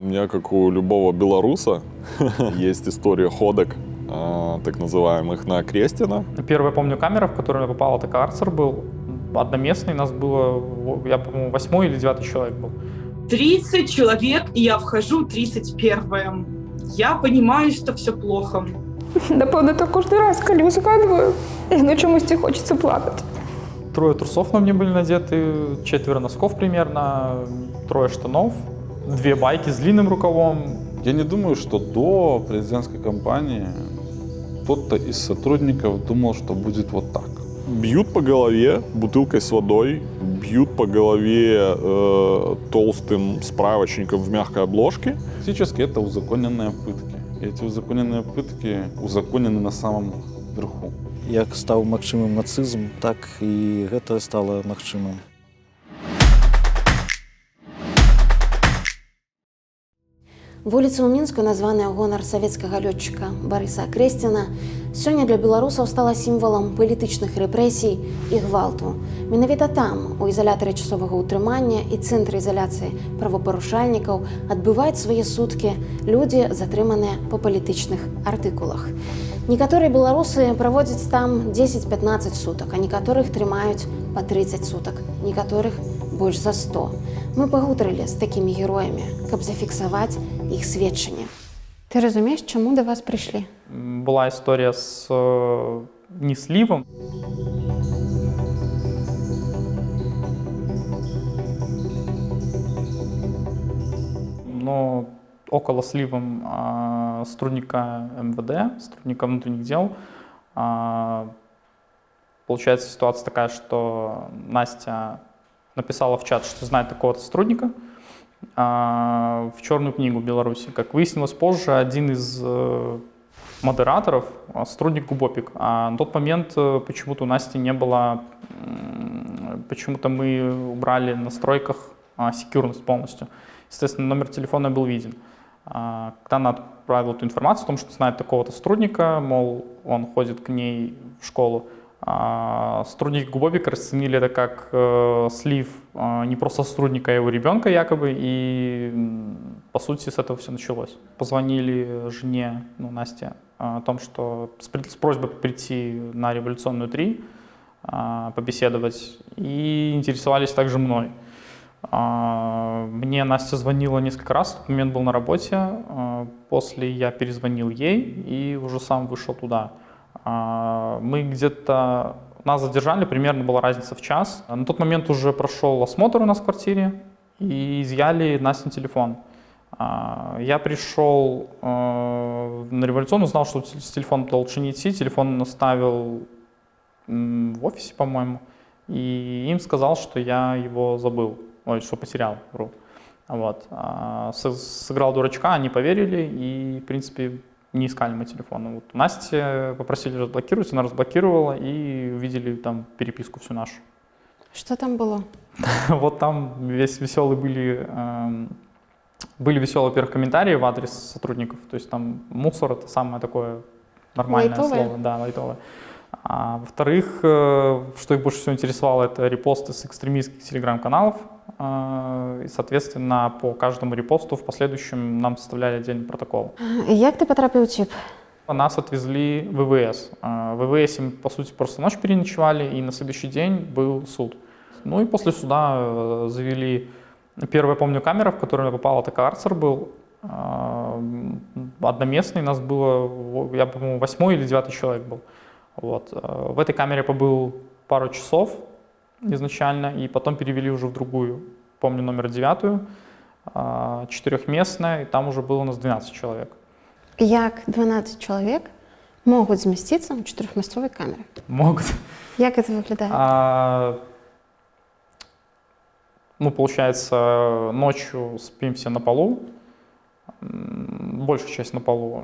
У меня, как у любого белоруса, есть история ходок, так называемых, на Крестина. Первая, помню, камера, в которую я попал, это карцер был. Одноместный, нас было, я, по-моему, 8-й или 9-й человек был. 30 человек, и я вхожу 31-м. Я понимаю, что все плохо. Напевно, то кожен раз, коли згадую, ну чомусь хочеться плакати. 3 трусов на мне были надеты, 4 носков примерно, 3 штанов, 2 байки с длинным рукавом. Я не думаю, что до президентской кампании кто-то из сотрудников думал, что будет вот так. Бьют по голове бутылкой с водой, бьют по голове толстым справочником в мягкой обложке. Фактически это узаконенные пытки. И эти узаконенные пытки узаконены на самом верху. Як стаў магчымым нацызм, так і гэта стала магчымым. Вуліца ў Мінску, названая ў гонар савецкага лётчыка Барыса Крэсціна, сёння для беларусаў стала сімвалам палітычных рэпрэсій і гвалту. Менавіта там, у ізалятары часовага ўтрымання і цэнтры ізаляцыі правапарушальнікаў, адбываюць свае суткі людзі, затрыманыя па палітычных артыкулах. Некаторыя беларусы праводзяць там 10-15 сутак, а некаторых трымаюць па 30 сутак, некаторых больш за 100. Мы пагутарылі з такімі героямі, каб зафіксаваць іх сведчанне. Ты разумееш, чаму да вас прыйшлі? Была история с не сливом. Но около сливом сотрудника МВД, сотрудника внутренних дел. Получается ситуация такая, что Настя написала в чат, что знает такого-то сотрудника в черную книгу Беларуси. Как выяснилось позже, один из модераторов, сотрудник Губопик. А на тот момент почему-то у Насти не было, почему-то мы убрали в настройках секьюрность полностью. Естественно, номер телефона был виден. Когда она отправила эту информацию о том, что знает такого-то сотрудника, мол, он ходит к ней в школу, сотрудники Губопика расценили это как слив не просто сотрудника, а его ребенка якобы, и по сути с этого все началось. Позвонили жене, Насте, о том, что с просьбой прийти на Революционную 3, побеседовать, и интересовались также мной. Мне Настя звонила несколько раз, в тот момент был на работе, после я перезвонил ей и уже сам вышел туда. Мы где-то, нас задержали, примерно была разница в час. На тот момент уже прошел осмотр у нас в квартире и изъяли Настин телефон. Я пришел на Революционную, знал, что с телефоном лучше не идти, телефон оставил в офисе, по-моему, и им сказал, что я его забыл, что потерял, вру. Вот. Сыграл дурачка, они поверили и, в принципе, не искали мой телефон. Вот Насте попросили разблокировать, она разблокировала и увидели там переписку всю нашу. Что там было? Вот там веселые были веселые, во-первых, комментарии в адрес сотрудников, то есть там мусор — это самое такое нормальное слово, да, лайтовое. А во-вторых, что их больше всего интересовало, это репосты с экстремистских телеграм-каналов, и, соответственно, по каждому репосту в последующем нам составляли отдельный протокол. Як ты потрапил в ЧИП? Нас отвезли в ВВС. В ВВС мы, по сути, просто ночь переночевали, и на следующий день был суд. Ну и после суда завели... Первая, помню, камера, в которую я попал, это карцер был. Одноместный, нас было, я, по-моему, 8-й или 9-й человек был. Вот. В этой камере побыл пару часов изначально, и потом перевели уже в другую, помню, номер 9-ю, 4-местная, и там уже было у нас 12 человек. Як 12 чоловік можуть зміститися в 4-місцевій камері? Могут. Як це виглядає? Получается, ночью спимся на полу, большая часть на полу.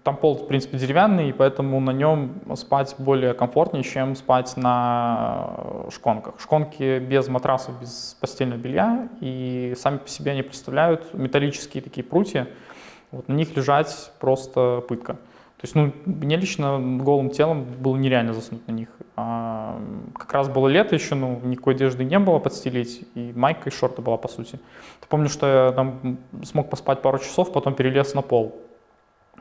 Там пол, в принципе, деревянный, и поэтому на нем спать более комфортнее, чем спать на шконках. Шконки без матрасов, без постельного белья, и сами по себе они представляют металлические такие прутья. Вот, на них лежать просто пытка. То есть, ну, мне лично голым телом было нереально заснуть на них. Как раз было лето еще, ну, никакой одежды не было подстелить, и майка, и шорты была, по сути. Помню, что я там смог поспать пару часов, потом перелез на пол.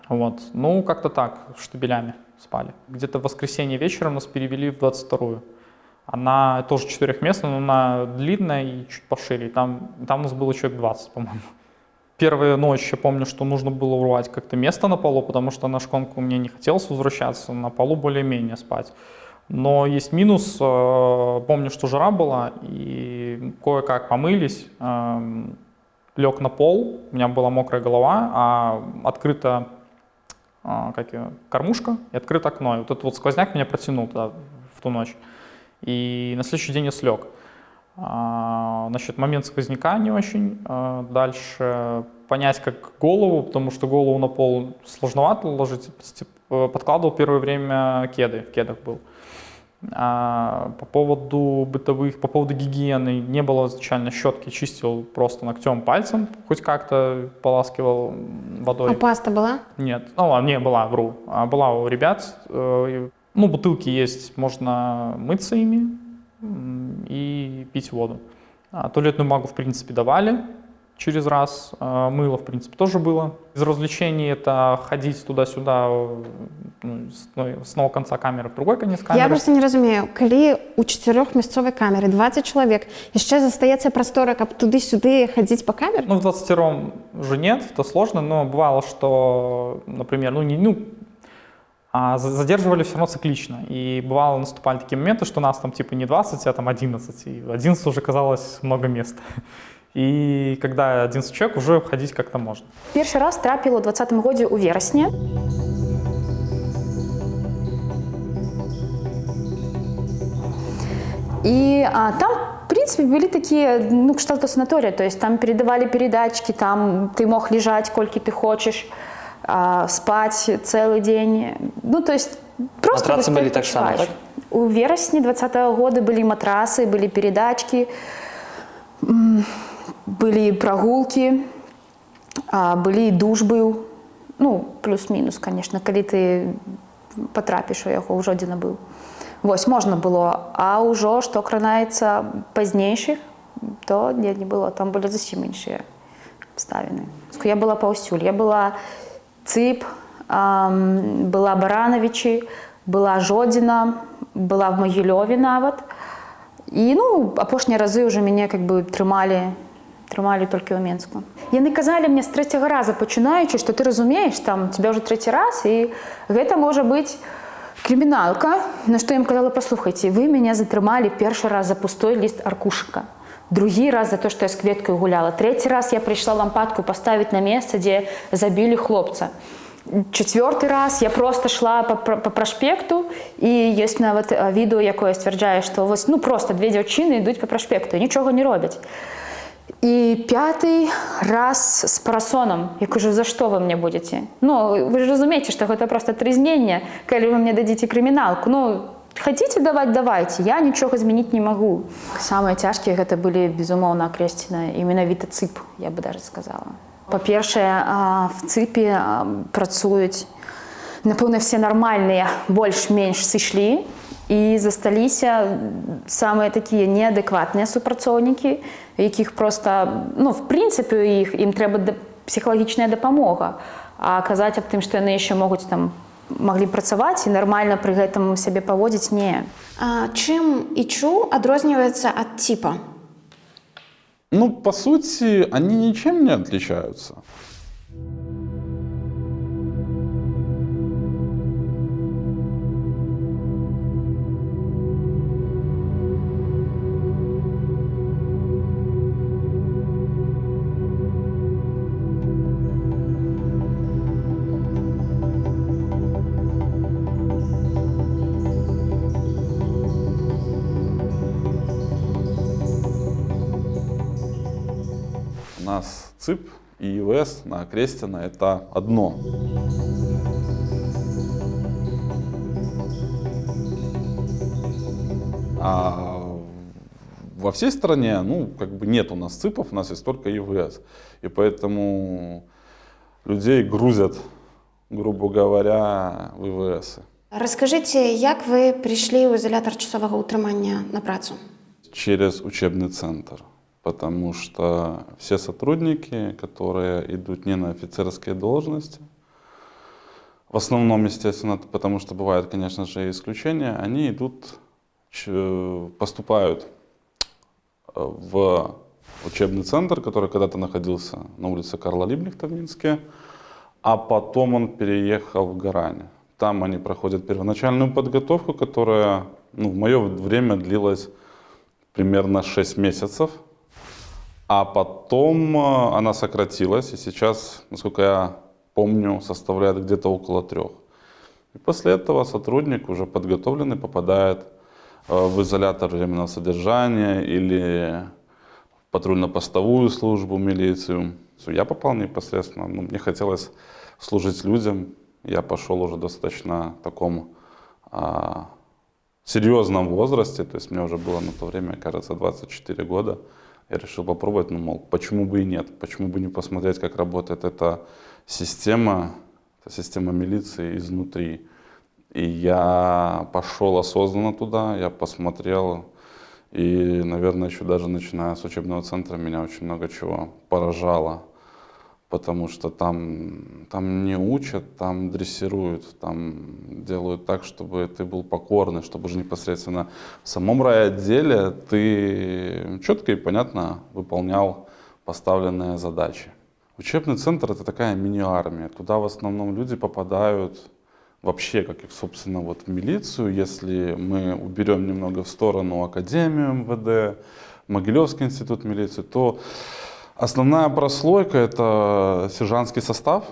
Вот. Ну, как-то так, штабелями спали. Где-то в воскресенье вечером нас перевели в 22-ю. Она тоже 4-местная, но она длинная и чуть пошире. И там у нас было человек 20, по-моему. Первая ночь, я помню, что нужно было урвать как-то место на полу, потому что на шконку мне не хотелось возвращаться, на полу более-менее спать. Но есть минус, помню, что жара была, и кое-как помылись, лег на пол, у меня была мокрая голова, а открыта кормушка и открыто окно. И вот этот вот сквозняк меня протянул туда в ту ночь. И на следующий день я слег. Значит, момент сквозняка не очень. Дальше понять, как голову, потому что голову на пол сложновато ложить. Подкладывал первое время кеды, в кедах был. По поводу бытовых, по поводу гигиены не было изначально щетки, чистил просто ногтем, пальцем, хоть как-то поласкивал водой. А паста была? Нет, ну, не была, вру. Была у ребят. Ну, бутылки есть, можно мыться ими и пить воду. Туалетную бумагу, в принципе, давали через раз. Мыло, в принципе, тоже было. Из развлечений это ходить туда-сюда, с одного конца камеры в другой конец камеры. Я просто не разумею, коли у 4-месцовой камеры 20 чоловік, яшчэ застаецца прастора, каб туды-сюды ходить по камере? Ну, в 20-ром же нет, это сложно, но бывало, что, например, задерживали все равно циклично. И бывало, наступали такие моменты, что нас там типа не 20, а там 11. И 11 уже казалось много места. И когда 11 человек, уже ходить как-то можно. Першы раз трапіла ў 20-м годзе ў верасні. И там, в принципе, были такие, ну, кшталту санатория, то есть там передавали передачки, там ты мог лежать, сколько ты хочешь, спать целый день. Ну, то есть просто... Матрасы были так само, так? У верасні 20-го года были матрасы, были передачки, были прогулки, были душ был, ну, плюс-мінус, конечно, калі ты потрапіш у яго, ўжо дзе набыў. Вось, можна было, а ўжо, што кранаецца пазнейшых, то не было, там былі зусім іншыя абставіны. Я была паўсюль, я была ЦИП, была Барановичи, была Жодина, была в Могилёве нават. І, ну, апошнія разы ўжо мяне как бы трымалі толькі ў Менску. Яны казалі мне з 3-го раза пачынаючы, што ты разумееш, там, тебя ўжо 3-й раз, і гэта можа быць криминалка, на что я им сказала: послухайте, вы меня затрымали первый раз за пустой лист аркушика, другий раз за то, что я с кветкой гуляла, 3-й раз я пришла лампадку поставить на место, где забили хлопца, 4-й раз я просто шла по проспекту, и есть нават відео, якое сцвярджае, што вось, ну, просто 2 дзяўчыны ідуць по проспекту і нічога не робяць. И 5-й раз с парасоном. Я кажу: за что вы мне будете? Ну, вы же разумеете, что это просто трызнение, когда вы мне дадите криминалку. Ну, хотите давать, давайте. Я ничего изменить не могу. Самые тяжкие это были, безумовно, Крестина, именно менавіта ЦИП, я бы даже сказала. По-першае, в ЦИПе працуюць, напэўна, все нормальные, больш-менш сышлі, і засталіся самыя такія неадэкватныя супрацоўнікі, якіх просто, ну, в прынцыпе, ім трэба псіхалагічная дапамога, а казаць аб тым, што яны яшчэ маглі працаваць і нармальна пры гэтым сябе паводзіць, не. Чым ИЧУ адрозніваецца ад ЦИПа? Ну, по сути, они ничем не отличаются. У нас ЦИП и ИВС на Крестина — это одно. А во всей стране, ну, как бы нет у нас ЦИПов, у нас есть только ИВС. И поэтому людей грузят грубо говоря, ВВС. Расскажите, як ви прийшли у ізолятор часового утримання на працю? Через учебный центр, потому что все сотрудники, которые идут не на офицерские должности, в основном, естественно, потому что бывают, конечно же, и исключения, они поступают в учебный центр, который когда-то находился на улице Карла Либкнехта в Минске, а потом он переехал в Гарань. Там они проходят первоначальную подготовку, которая в мое время длилась примерно 6 месяцев, а потом она сократилась, и сейчас, насколько я помню, составляет где-то около 3. И после этого сотрудник, уже подготовленный, попадает в изолятор временного содержания или в патрульно-постовую службу, милицию. Я попал непосредственно, мне хотелось служить людям, я пошел уже достаточно в таком серьезном возрасте, то есть мне уже было на то время, кажется, 24 года. Я решил попробовать, почему бы и нет, почему бы не посмотреть, как работает эта система милиции изнутри. И я пошел осознанно туда, я посмотрел, и, наверное, еще даже начиная с учебного центра меня очень много чего поражало. Потому что там не учат, там дрессируют, там делают так, чтобы ты был покорный, чтобы уже непосредственно в самом райотделе ты четко и понятно выполнял поставленные задачи. Учебный центр — это такая мини-армия. Туда в основном люди попадают вообще, как и, собственно, в милицию. Если мы уберем немного в сторону Академию МВД, Могилевский институт милиции, то основная прослойка — это сержантский состав.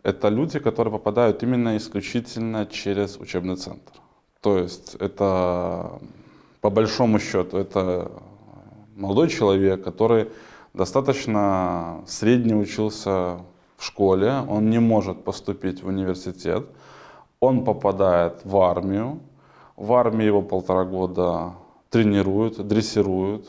Это люди, которые попадают именно исключительно через учебный центр. То есть это, по большому счету, это молодой человек, который достаточно средне учился в школе, он не может поступить в университет, он попадает в армию. В армии его 1,5 года тренируют, дрессируют.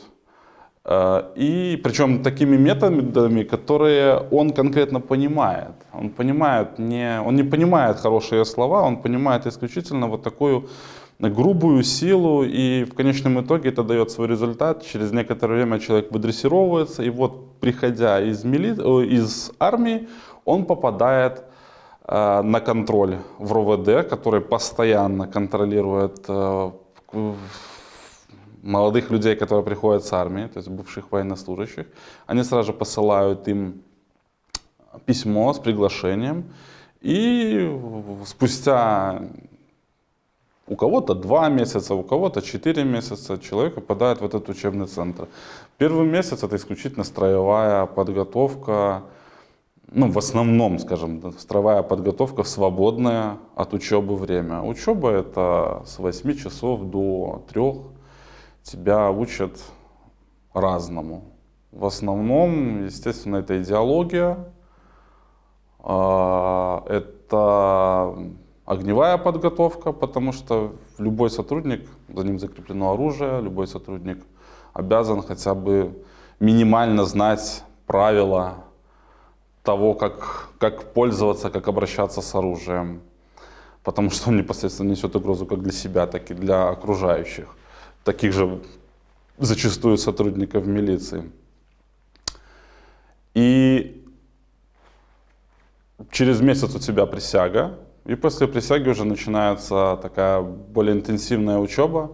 И причем такими методами, которые он конкретно понимает. Он не понимает хорошие слова, он понимает исключительно вот такую грубую силу, и в конечном итоге это дает свой результат. Через некоторое время человек выдрессировывается, и вот, приходя из армии, он попадает на контроль в РОВД, который постоянно контролирует молодых людей, которые приходят с армии, то есть бывших военнослужащих. Они сразу же посылают им письмо с приглашением, и спустя у кого-то 2 месяца, у кого-то 4 месяца человек попадает в этот учебный центр. Первый месяц — это исключительно строевая подготовка, в основном, скажем, строевая подготовка в свободное от учебы время. Учеба — это с 8 часов до 3. Тебя учат разному. В основном, естественно, это идеология, это огневая подготовка, потому что любой сотрудник, за ним закреплено оружие, любой сотрудник обязан хотя бы минимально знать правила того, как пользоваться, как обращаться с оружием, потому что он непосредственно несет угрозу как для себя, так и для окружающих, таких же зачастую сотрудников милиции. И через месяц у тебя присяга, и после присяги уже начинается такая более интенсивная учеба,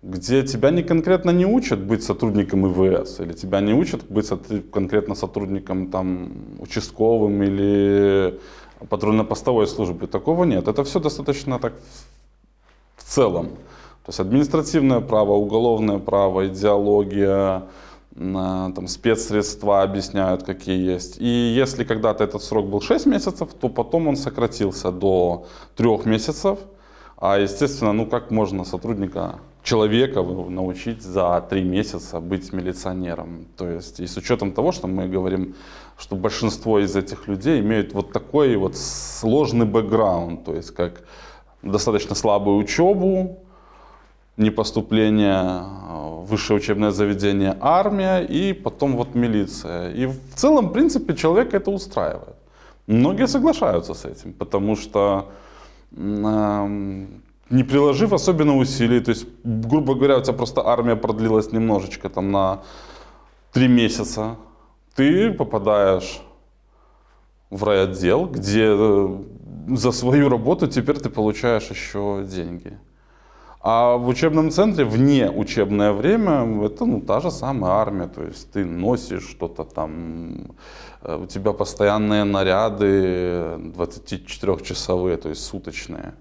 где тебя конкретно не учат быть сотрудником ИВС, или тебя не учат быть конкретно сотрудником участковым или патрульно-постовой службы. Такого нет. Это все достаточно так в целом. То есть административное право, уголовное право, идеология, спецсредства объясняют, какие есть. И если когда-то этот срок был 6 месяцев, то потом он сократился до 3 месяцев. А естественно, как можно человека научить за 3 месяца быть милиционером? То есть и с учетом того, что мы говорим, что большинство из этих людей имеют вот такой вот сложный бэкграунд, то есть как достаточно слабую учебу, не поступление в высшее учебное заведение, армия и потом милиция. И в целом, в принципе, человека это устраивает. Многие соглашаются с этим, потому что не приложив особенно усилий, то есть, грубо говоря, у тебя просто армия продлилась немножечко, там на 3 месяца, ты попадаешь в райотдел, где за свою работу теперь ты получаешь еще деньги. А в учебном центре, вне учебное время, это та же самая армия. То есть ты носишь что-то там, у тебя постоянные наряды 24-часовые, то есть суточные.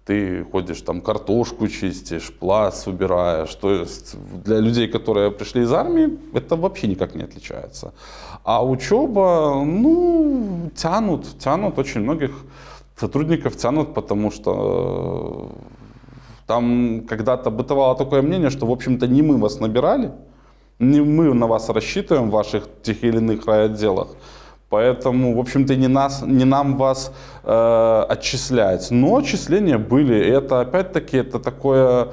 Ты ходишь там, картошку чистишь, плац убираешь. То есть для людей, которые пришли из армии, это вообще никак не отличается. А учеба, тянут очень многих сотрудников тянут, потому что там когда-то бытовало такое мнение, что, в общем-то, не мы вас набирали, не мы на вас рассчитываем в ваших тех или иных райотделах, поэтому, в общем-то, не нам вас отчислять. Но отчисления были, и это, опять-таки, это такая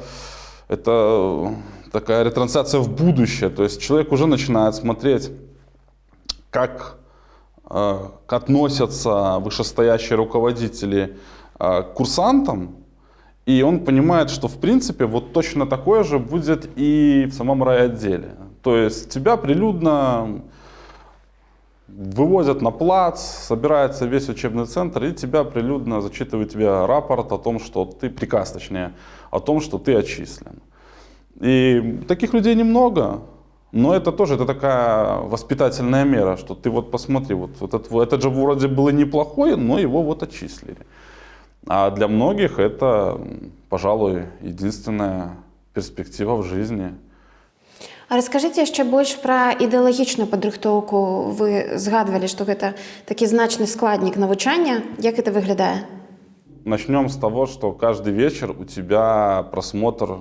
ретрансляция в будущее, то есть человек уже начинает смотреть, как относятся вышестоящие руководители к курсантам, и он понимает, что в принципе вот точно такое же будет и в самом райотделе. То есть тебя прилюдно вывозят на плац, собирается весь учебный центр, и тебя прилюдно зачитывают тебе рапорт о том, что ты, приказ точнее, о том, что ты отчислен. И таких людей немного. Но это тоже такая воспитательная мера, что ты вот посмотри, этот же вроде был и неплохой, но его вот отчислили. А для многих это, пожалуй, единственная перспектива в жизни. А расскажите ще больше про ідэалагічную падрыхтоўку. Вы згадывали, что это такі значны складнік навучання. Як это выглядае? Начнем с того, что каждый вечер у тебя просмотр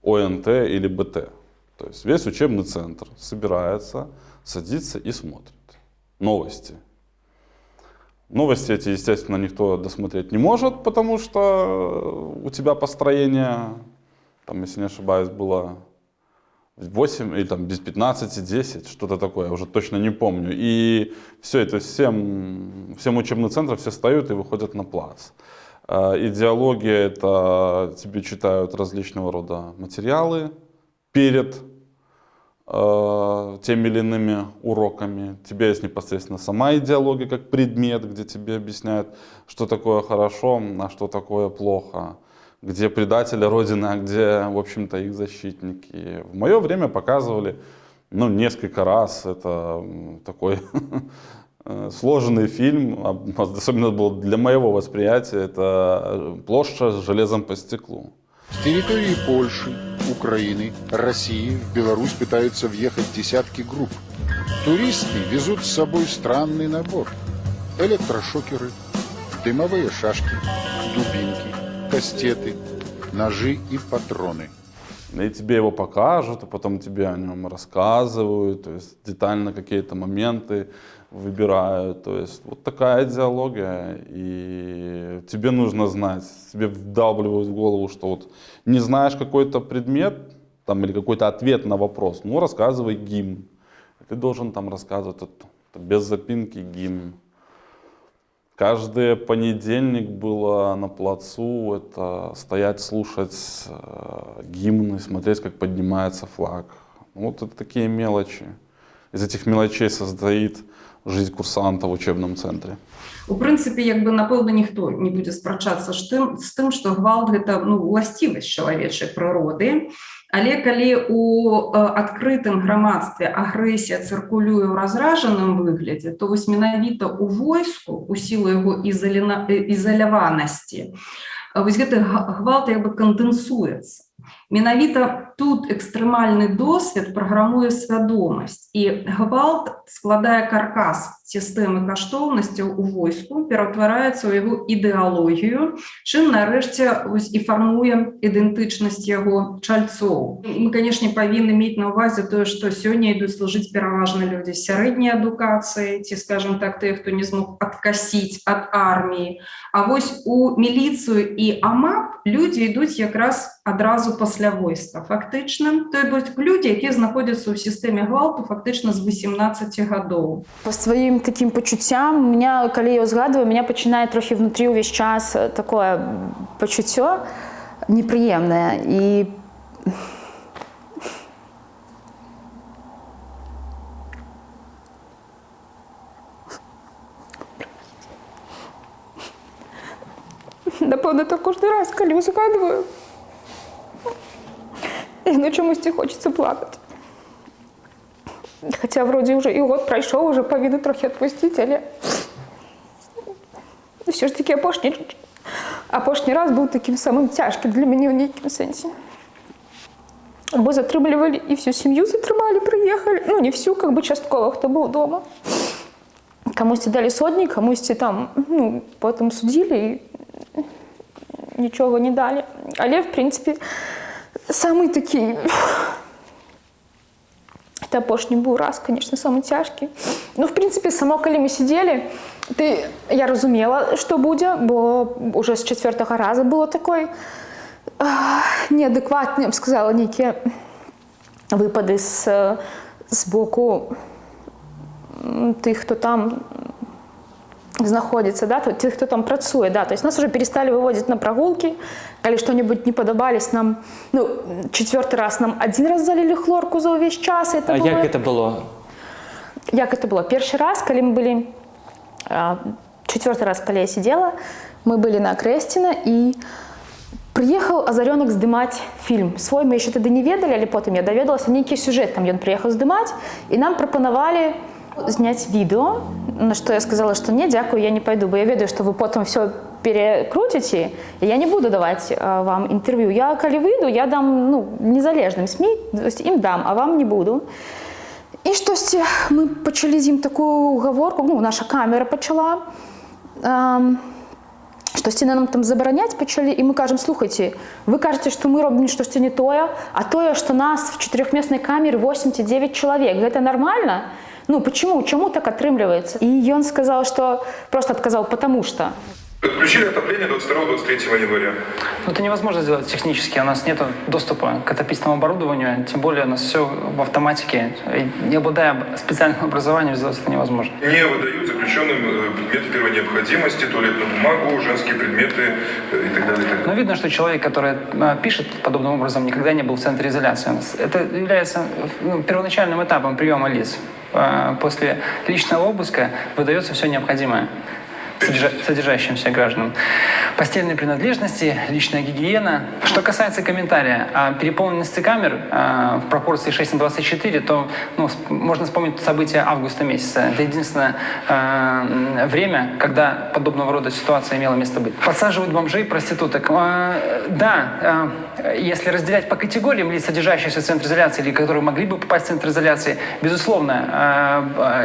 ОНТ или БТ. То есть весь учебный центр собирается, садится и смотрит новости. Новости эти, естественно, никто досмотреть не может, потому что у тебя построение, там, если не ошибаюсь, было 8 или там без 15-10, что-то такое, уже точно не помню. И все это, всем учебным центрам все встают и выходят на плац. Идеология — это тебе читают различного рода материалы перед теми или иными уроками. У тебя есть непосредственно сама идеология как предмет, где тебе объясняют, что такое хорошо, а что такое плохо, где предатели Родины, а где, в общем-то, их защитники. В мое время показывали, несколько раз. Это такой сложный фильм, особенно был для моего восприятия, это «Плошча с железом по стеклу». С территории Польши, Украины, России в Беларусь пытаются въехать десятки групп. Туристы везут с собой странный набор. Электрошокеры, дымовые шашки, дубинки, кастеты, ножи и патроны. И тебе его покажут, и потом тебе о нем рассказывают, то есть детально какие-то моменты выбирают. То есть вот такая идеология, и тебе нужно знать, тебе вдалбливают в голову, что вот не знаешь какой-то предмет там, или какой-то ответ на вопрос, рассказывай гимн. Ты должен там рассказывать без запинки гимн. Каждый понедельник было на плацу, это стоять, слушать гимны, смотреть, как поднимается флаг. Вот это такие мелочи. Из этих мелочей состоит жизнь курсанта в учебном центре. У прынцыпе, напэўна, ніхто не будзе спрачацца з тым, што гвалт гэта уласцівасць чалавечай прыроды. Але калі у адкрытым грамадстве агрэсія цыркулюе ў разражаным выглядзе, то вось менавіта ў войску, у сілу яго ізаляванасці, вось гэты гвалт кандэнсуецца. Менавіта тут экстрэмальны досвед праграмуе свядомасць, і гвалт складае каркас сістэмы каштоўнасцяў у войску, ператвараецца ў яго ідэалогію, чым нарэшце і фармуе ідэнтычнасць яго чальцоў. Мы, канешне, павінны мець на ўвазе тое, што сёння ідуць служыць пераважна людзі з сярэдняй адукацыяй, ці, скажам так, тыя, хто не змог адкасіць ад арміі. А вось у міліцыю і АМАП людзі ідуць якраз адразу пасля войска. фактичним, то есть люди, які знаходяться у системі гвалту фактично з 18 гадоў. По сваім такім пачуццям, меня, калі я ўзгадваю, меня пачынае трохі внутрі ўвесь час такое пачуццё непрыемнае. І напэўна, то кожны раз, калі ўзгадваю, яно чамусьці хочацца плакаць. Хаця вроде уже і год прайшоў, уже павінна трохі адпусціць, але ўсё ж такі апошні раз быў такім самым цяжкім для мяне ў нейкім сэнсе. Бо затрымлівалі і всю сям'ю затрымалі, прыехалі. Ну, не всю, как бы часткова, хто быў дома. Камусьці далі сотні, камусьці там, ну, потым судзілі і нічога не далі. Але, в прынцыпе, самый такі... Это апошні быў раз, конечно, самый цяжкі. Ну, в прынцыпе, само, калі мы сидзелі, я разумела, што будзе, бо уже з 4-го раза было такой неадэкватны, я б сказала, нейкія выпады з боку тых, хто там знаходзіцца, да, тых, хто там працуе, да, то есть нас уже перестали выводзіць на прагулкі, калі што-небудзь не падабались нам, ну, 4-й раз нам 1 раз залілі хлорку за ўвесь час. А як гэта было? Як гэта было? Першы раз, калі мы былі, 4-й раз, калі я сидела, мы былі на Крэсціна, і прыехаў Азарёнак здымаць фільм. Свой мы яшчэ тады не ведалі, але потым я даведалася, нейкі сюжэт там ён прыехаў здымаць, і нам прапанавалі зняць відео, на што я сказала, што не, дзякую, я не пайду, бо я ведаю, што вы потым все перекруціце, і я не буду даваць вам інтэрв'ю. Я, калі выйду, я дам, ну, незалежным СМІ, ім дам, а вам не буду. І штосьці мы пачалі з ім такую гаворку, ну, наша камера пачала, штосьці нам там забараняць пачалі, і мы кажам, слухайце, вы кажаце, што мы робім штосьці не тое, а тое, што нас в 4-меснай камеры 8 ці 9 чалавек, гэта нармальна? Ну, почему? Чему так отрымливается? И он сказал, что просто отказал, потому что. Отключили отопление 22-23 января. Ну, это невозможно сделать технически. У нас нет доступа к отопительному оборудованию, тем более у нас все в автоматике. И не обладая специальным образованием, сделать это невозможно. Не выдают заключенным предметы первой необходимости, туалетную бумагу, женские предметы и так далее. Но видно, что человек, который пишет подобным образом, никогда не был в центре изоляции. Это является первоначальным этапом приема лиц. После личного обыска выдается все необходимое содержащимся гражданам. Постельные принадлежности, личная гигиена. Что касается комментария о переполненности камер в пропорции 6:24, то можно вспомнить события августа месяца. Это единственное время, когда подобного рода ситуация имела место быть. Подсаживают бомжей, проституток. Да, если разделять по категориям лиц, содержащихся в центре изоляции или которые могли бы попасть в центр изоляции, безусловно,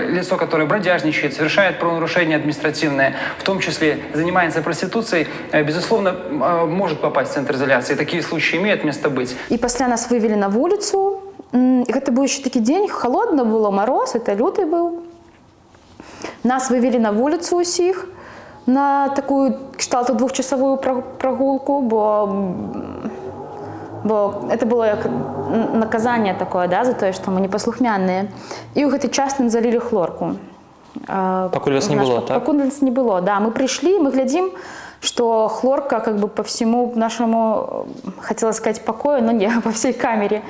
лицо, которое бродяжничает, совершает правонарушение административное, в том числе занимается проституцией, безусловно, может попасть в центр изоляции. Такие случаи имеют место быть. И после нас вывели на улицу. Это был еще такой день, холодно было, мороз, это лютый был. Нас вывели на улицу усіх, на такую кшталту 2-часовую прогулку, бо это было як наказание такое, да, за то, что мы непослухмянные. И в этот час нам залили хлорку. Покуль вас не было, так? Покуль нас не было, да. Мы пришли, мы глядим, что хлорка как бы по всему нашему, хотела сказать, покою, но не, по всей камере.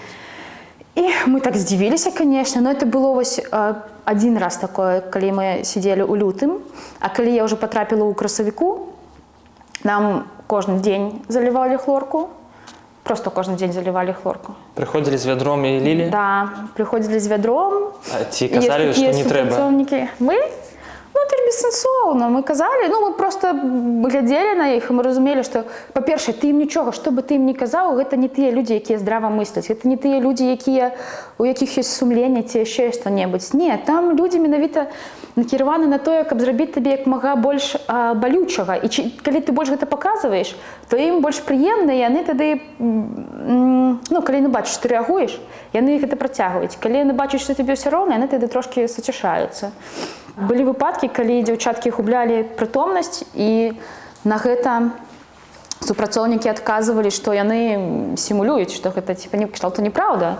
И мы так здивились, конечно, но это было один раз такое, когда мы сидели у лютым, а когда я уже потрапила у красавіку, нам каждый день заливали хлорку. Просто кожен день заливали хлорку. Приходили з вядром і лілі? Да, приходили з вядром. А ті казали, що не треба? Ми? Ну, це ж безсенсовно. Ми казали, ми просто глядели на їх, і ми розуміли, що, по-перше, ти їм нічого, що би ти їм не казав, це не ті люди, які здраво мислять, це не ті люди, у яких є сумління, ці ще що-небудь. Ні, там люди менавіта накіраваны на тое, каб зрабіць табе як мага больш балючага. І калі ты больш гэта паказваеш, то ім больш прыемна, і яны тады, калі яны бачаць, што ты рэагуеш, яны гэта працягваюць. Калі яны бачаць, што табе ўсё роўна, яны тады трошкі суцяшаюцца. Былі выпадкі, калі дзяўчаткі гублялі прытомнасць, і на гэта Супрацоўнікі адказвалі, што яны сімулююць, што гэта типа кшталту неправда.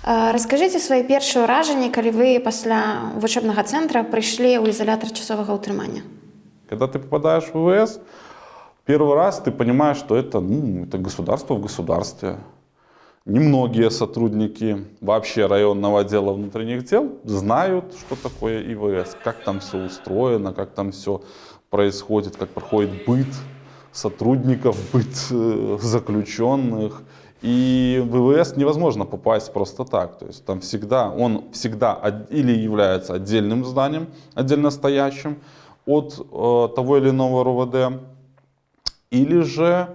Раскажыце свае першыя ўражанні, калі вы пасля вучэбнага цэнтра прыйшлі ў изолятор часовага ўтрымання. Когда ты попадаешь в ВВС, первый раз ты понимаешь, что это государство в государстве. Немногие сотрудники вообще районного отдела внутренних дел знают, что такое ИВС, как там все устроено, как там все происходит, как проходит быт сотрудников, быт заключенных. И в ИВС невозможно попасть просто так. То есть там он всегда или является отдельным зданием, отдельно стоящим от того или иного РОВД, или же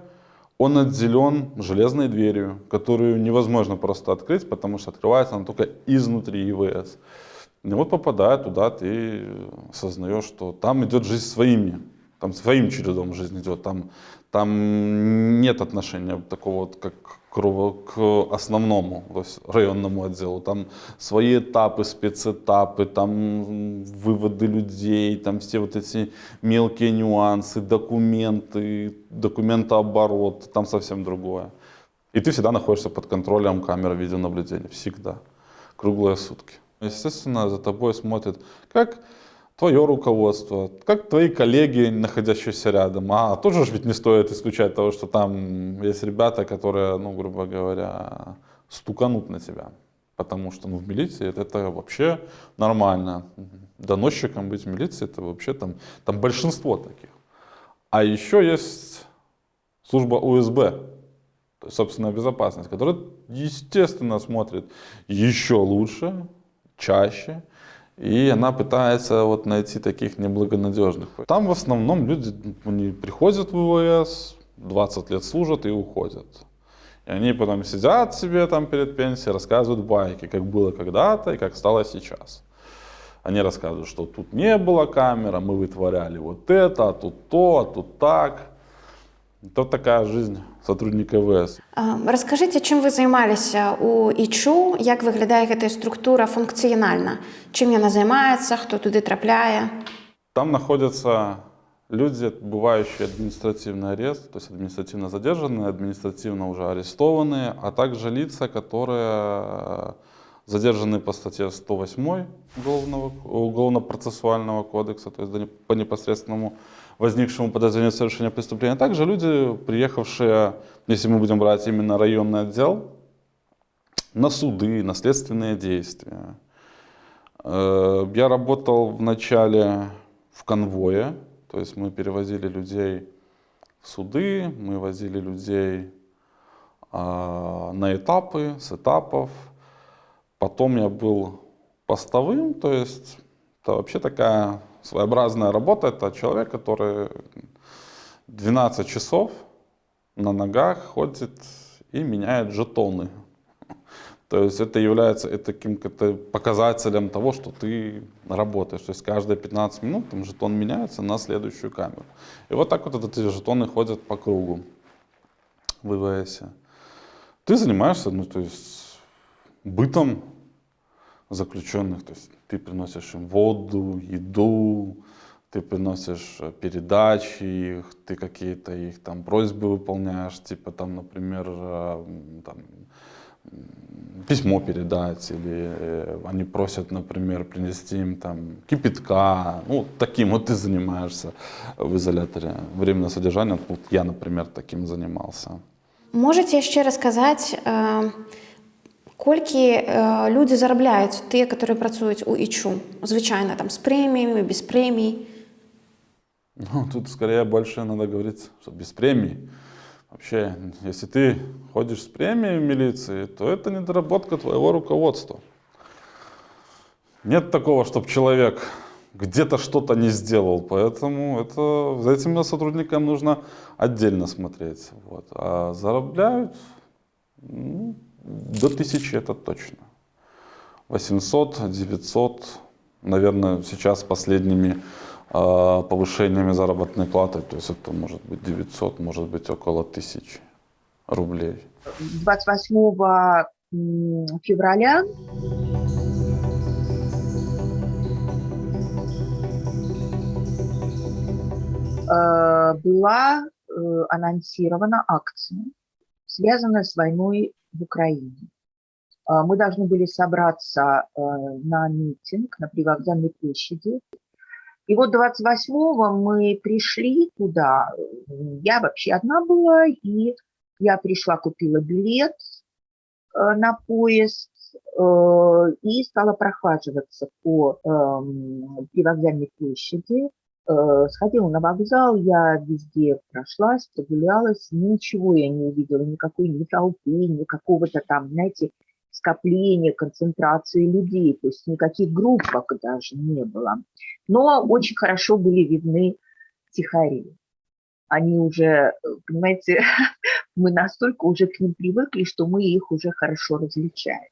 он отделен железной дверью, которую невозможно просто открыть, потому что открывается она только изнутри ИВС. И вот попадая туда, ты осознаешь, что там идет жизнь своим чередом жизнь идет. Там нет отношения такого вот, как к основному, то есть районному отделу. Там свои этапы, спецэтапы, там выводы людей, там все вот эти мелкие нюансы, документооборот, там совсем другое. И ты всегда находишься под контролем камеры видеонаблюдения, всегда, круглые сутки. Естественно, за тобой смотрят как твое руководство, как твои коллеги, находящиеся рядом. А тоже ведь не стоит исключать того, что там есть ребята, которые, грубо говоря, стуканут на тебя. Потому что в милиции это вообще нормально. Доносчиком быть в милиции, это вообще там большинство таких. А еще есть служба УСБ, то есть собственная безопасность, которая, естественно, смотрит еще лучше, чаще. И она пытается найти таких неблагонадежных. Там в основном люди они приходят в ВВС, 20 лет служат и уходят. И они потом сидят себе там перед пенсией, рассказывают байки, как было когда-то и как стало сейчас. Они рассказывают, что тут не было камеры, мы вытворяли вот это, а тут то, а тут так. Это такая жизнь сотрудника ВВС. Раскажыце, чым вы займаліся у ІЧУ, як выглядае гэтая структура функцыянальна? Чым яна займаецца, хто туды трапляе? Там находятся люди, отбывающие административный арест, то есть административно задержанные, административно уже арестованные, а также лица, которые задержаны по статье 108 Уголовно-процессуального кодекса, то есть по непосредственному возникшему подозрению совершения преступления. А также люди, приехавшие, если мы будем брать именно районный отдел, на суды, на следственные действия. Я работал вначале в конвое, то есть мы перевозили людей в суды, мы возили людей на этапы, с этапов. Потом я был постовым, то есть это вообще такая своеобразная работа. Это человек, который 12 часов на ногах ходит и меняет жетоны. То есть это является таким показателем того, что ты работаешь. То есть каждые 15 минут там жетон меняется на следующую камеру. И вот так вот эти жетоны ходят по кругу в ИВС. Ты занимаешься, то есть бытом заключенных, то есть ты приносишь им воду, еду, ты приносишь передачи их, ты какие-то их там просьбы выполняешь, типа там, например, письмо передать, или они просят, например, принести им там кипятка, таким вот ты занимаешься в изоляторе. Временное содержание, я, например, таким занимался. Можете яшчэ расказаць, колькі люди зарабляюць, тыя, которые працуюць у ІЧУ? Звычайно, там, с премиями, без премий? Тут скорее больше надо говорить, что без премий. Вообще, если ты ходишь с премией в милиции, то это недоработка твоего руководства. Нет такого, чтобы человек где-то что-то не сделал, поэтому за этим сотрудникам нужно отдельно смотреть. А зарабляют до 1000 это точно. 800, 900, наверное, сейчас с последними повышениями заработной платы, то есть это может быть 900, может быть около 1000 рублей. 28 февраля была анонсирована акция, связанная с войной в Украине. Мы должны были собраться на митинг на Привокзальной площади. И вот 28-го мы пришли туда. Я вообще одна была, и я пришла, купила билет на поезд и стала прохаживаться по Привокзальной площади. Сходила на вокзал, я везде прошлась, прогулялась, ничего я не увидела, никакой ни толпы, ни какого-то там, знаете, скопления, концентрации людей, то есть никаких группок даже не было. Но очень хорошо были видны тихари. Они уже, понимаете, мы настолько уже к ним привыкли, что мы их уже хорошо различаем.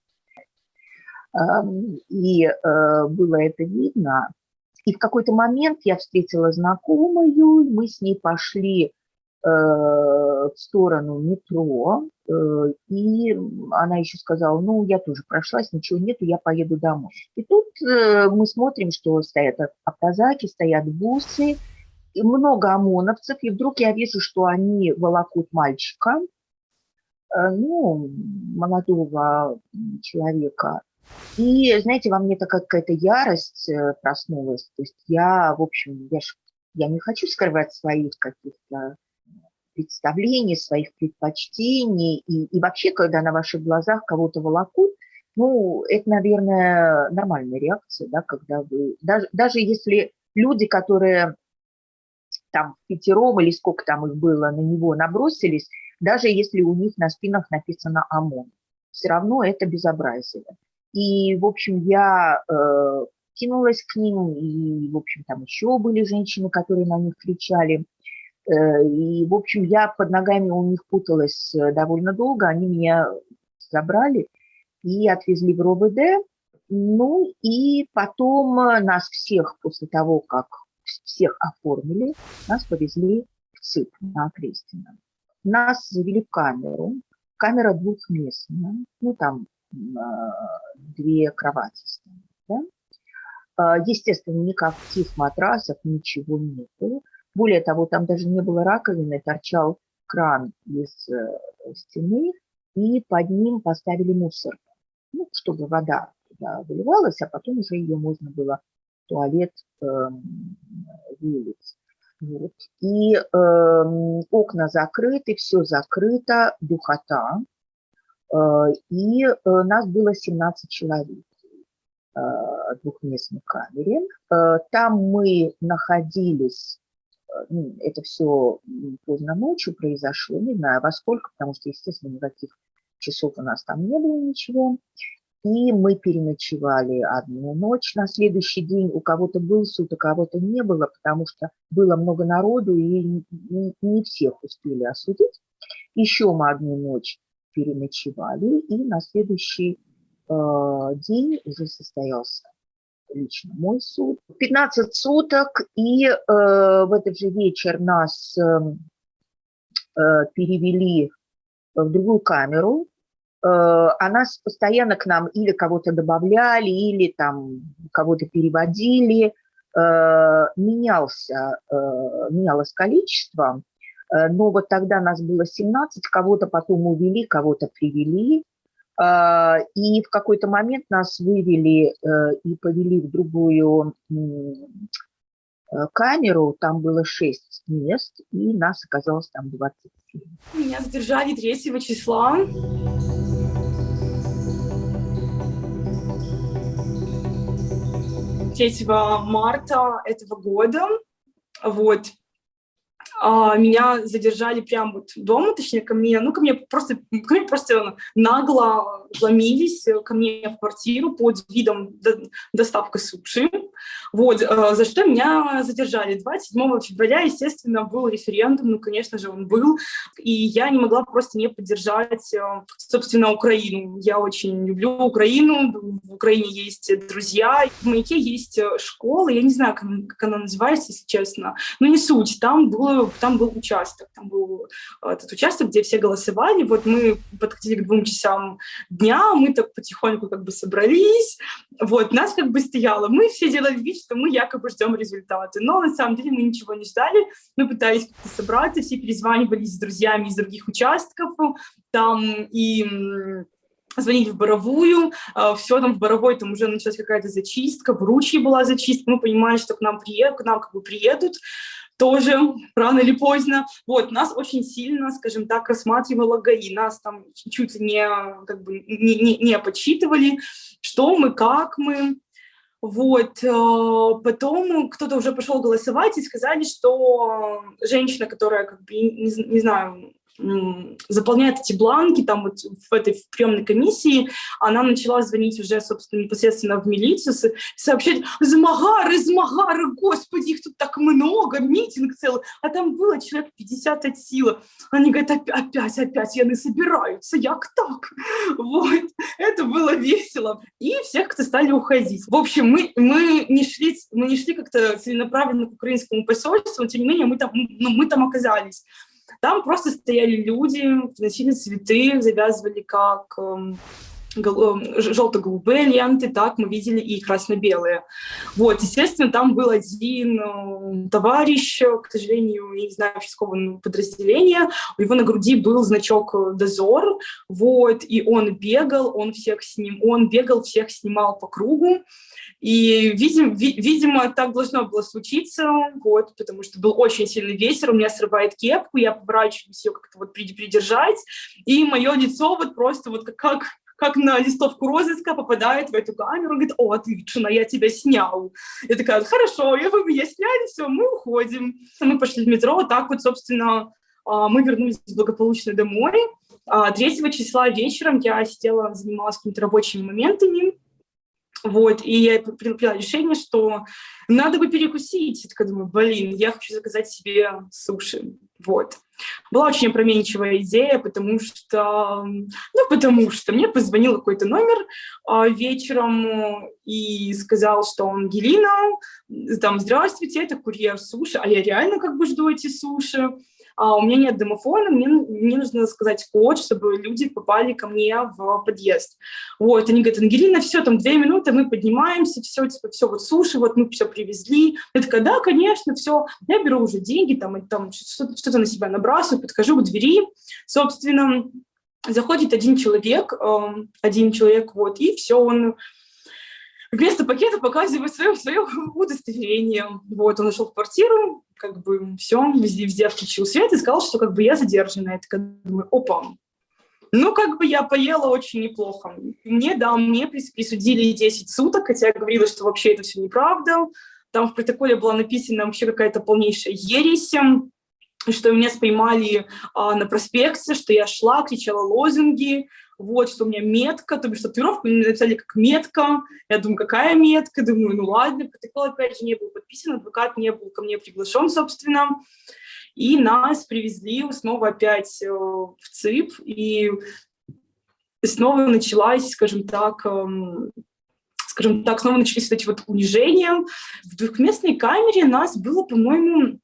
И было это видно. И в какой-то момент я встретила знакомую, мы с ней пошли в сторону метро, и она еще сказала, ну, я тоже прошлась, ничего нету, я поеду домой. И тут мы смотрим, что стоят автозаки, стоят бусы, и много ОМОНовцев, и вдруг я вижу, что они волокут мальчика, ну, молодого человека. И, знаете, во мне такая какая-то ярость проснулась. То есть я, в общем, я не хочу скрывать своих каких-то представлений, своих предпочтений. И вообще, когда на ваших глазах кого-то волокут, ну, это, наверное, нормальная реакция, да, когда вы... Даже если люди, которые там пятером или сколько там их было, на него набросились, даже если у них на спинах написано ОМОН, все равно это безобразие. И, в общем, я кинулась к ним, и, в общем, там еще были женщины, которые на них кричали. И, в общем, я под ногами у них путалась довольно долго. Они меня забрали и отвезли в РОВД. Ну, и потом нас всех, после того, как всех оформили, нас повезли в ЦИП на Крестина. Нас завели в камеру. Камера двухместная. Ну, там 2 кровати стоят, да? Естественно, никаких матрасов, ничего не было. Более того, там даже не было раковины, торчал кран из стены, и под ним поставили мусор, ну, чтобы вода туда выливалась, а потом уже ее можно было в туалет вылить. Вот. И окна закрыты, все закрыто, духота. И нас было 17 человек в двухместной камере. Там мы находились, это все поздно ночью произошло, не знаю во сколько, потому что, естественно, никаких часов у нас там не было ничего. И мы переночевали одну ночь. На следующий день у кого-то был суд, у кого-то не было, потому что было много народу, и не всех успели осудить. Еще мы одну ночь переночевали, и на следующий день уже состоялся лично мой суд. 15 суток, и в этот же вечер нас перевели в другую камеру. А нас постоянно к нам или кого-то добавляли, или там кого-то переводили. Менялось количество. Но вот тогда нас было 17, кого-то потом увели, кого-то привели. И в какой-то момент нас вывели и повели в другую камеру. Там было 6 мест, и нас оказалось там 27. Меня задержали 3 числа. Марта этого года. Вот. Меня задержали прямо вот дома, точнее, ко мне просто нагло вломились ко мне в квартиру под видом доставка суши. Вот, за что меня задержали. 27 февраля, естественно, был референдум, ну, конечно же, он был, и я не могла просто не поддержать, собственно, Украину. Я очень люблю Украину, в Украине есть друзья, в Маяке есть школа, я не знаю, как она называется, если честно, но не суть, там был участок, там был этот участок, где все голосовали, вот мы подходили к 2 часам дня, мы так потихоньку как бы собрались, вот, нас как бы стояло, мы все делали делали вид, что мы якобы ждем результаты. Но на самом деле мы ничего не ждали. Мы пытались как-то собраться, все перезванивались с друзьями из других участков там и звонили в Боровую, все там в Боровой, там уже началась какая-то зачистка, в Ручье была зачистка, мы понимали, что к нам как бы приедут, тоже рано или поздно. Вот, нас очень сильно, скажем так, рассматривала ГАИ, нас там чуть не, как бы, не подсчитывали, что мы, как мы. Вот, потом кто-то уже пошел голосовать и сказали, что женщина, которая, как бы, не знаю, заполняет эти бланки там вот в этой приемной комиссии, она начала звонить уже, собственно, непосредственно в милицию, сообщать: «Змагары, господи, их тут так много, митинг целый». А там было человек 50 от силы. Они говорят: опять, яны собираются, як так? Вот, это было весело. И всех как-то стали уходить. В общем, мы не шли как-то целенаправленно к украинскому посольству, но тем не менее мы там оказались. Там просто стояли люди, приносили цветы, завязывали как желто-голубые ленты, так мы видели и красно-белые. Вот, естественно, там был один товарищ, к сожалению, я не знаю, вообще с какого подразделения, у него на груди был значок «Дозор», вот, и он бегал, он бегал, всех снимал по кругу. И, видимо, так должно было случиться, вот, потому что был очень сильный ветер, у меня срывает кепку, я поворачиваюсь ее как-то вот придержать, и мое лицо вот просто вот как на листовку розыска попадает в эту камеру, говорит: «О, отлично, я тебя снял». Я такая: «Хорошо, вы меня сняли, все, мы уходим». Мы пошли в метро, так вот, собственно, мы вернулись благополучно домой. 3 числа вечером я сидела, занималась какими-то рабочими моментами, вот, и я приняла решение, что надо бы перекусить. Я такая думаю: я хочу заказать себе суши. Вот. Была очень опрометчивая идея, потому что мне позвонил какой-то номер вечером и сказал, что он: «Гелина, там, здравствуйте, это курьер суши». А я реально как бы жду эти суши. У меня нет домофона, мне нужно сказать код, чтобы люди попали ко мне в подъезд. Вот, они говорят: «Ангелина, все, там 2 минуты, мы поднимаемся, все, типа, все, вот суши, вот мы все привезли». Я такая: «Да, конечно, все». Я беру уже деньги, там что-то на себя набрасываю, подхожу к двери, собственно, заходит один человек, вот, и все, он вместо пакета показывает свое удостоверение. Вот, он зашел в квартиру, как бы все, везде включил свет и сказал, что как бы я задержана. Я такая думаю: опа. Ну, как бы я поела очень неплохо. Мне присудили 10 суток, хотя я говорила, что вообще это все неправда. Там в протоколе была написана вообще какая-то полнейшая ересь, что меня споймали на проспекте, что я шла, кричала лозунги, вот, что у меня метка, то бишь татуировку мне написали как метка. Я думаю: какая метка? Думаю: ну ладно, протокол опять же не был подписан, адвокат не был ко мне приглашен, собственно. И нас привезли снова опять в ЦИП, и снова началась, скажем так, снова начались эти вот унижения. В двухместной камере нас было, по-моему,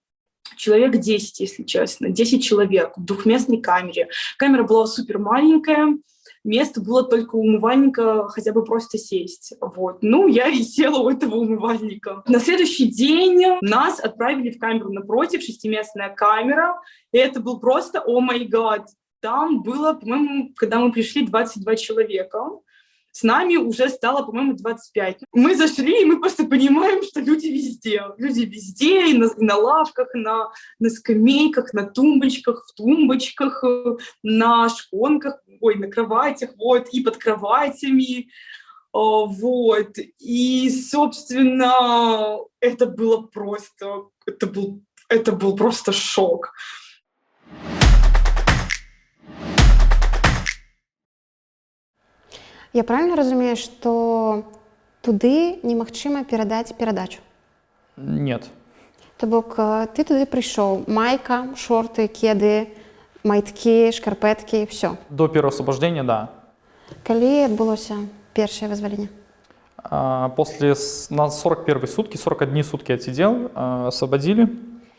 человек 10, если честно, 10 человек в двухместной камере. Камера была супер маленькая, место было только у умывальника, хотя бы просто сесть. Вот. Ну, я и села у этого умывальника. На следующий день нас отправили в камеру напротив, 6-местная камера, и это был просто о май гад. Там было, по-моему, когда мы пришли, 22 человека. С нами уже стало, по-моему, 25. Мы зашли, и мы просто понимаем, что люди везде. Люди везде, и на лавках, на скамейках, на тумбочках, в тумбочках, на шконках, на кроватях, вот, и под кроватями. Вот. И, собственно, это был просто шок. Я правильно разумею, што туды немагчыма перадаць перадачу? Нет. То бок ты туды прыйшоў, майка, шорты, кеды, майткі, шкарпэткі, все. До первого освобождения, да. Калі адбылося першае вызваленне? После, на 41 сутки, 41 сутки отсидел, освободили.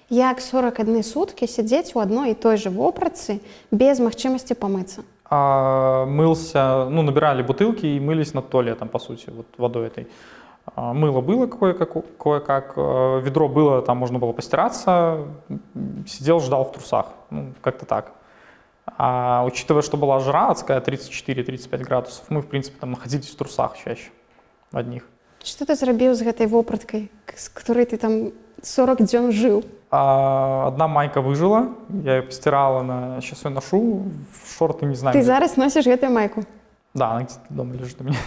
Як 41 суткі сядзець у адной і той же вопратцы без магчымасці памыцца? Мылся, набирали бутылки и мылись над туалетом, по сути, вот водой этой. Мыло было кое-как, ведро было, там можно было постираться, сидел, ждал в трусах, ну, как-то так. А учитывая, что была жара адская, 34-35 градусов, мы, в принципе, там находились в трусах чаще, одних. Што ты зрабіў з гэтай вопраткай, з которой ты там 40 дзён жыў? Одна майка выжила, я ее постирала, сейчас ее ношу, шорты не знаю. Ты зараз носишь гэтую майку? Да, она где-то дома лежит у меня.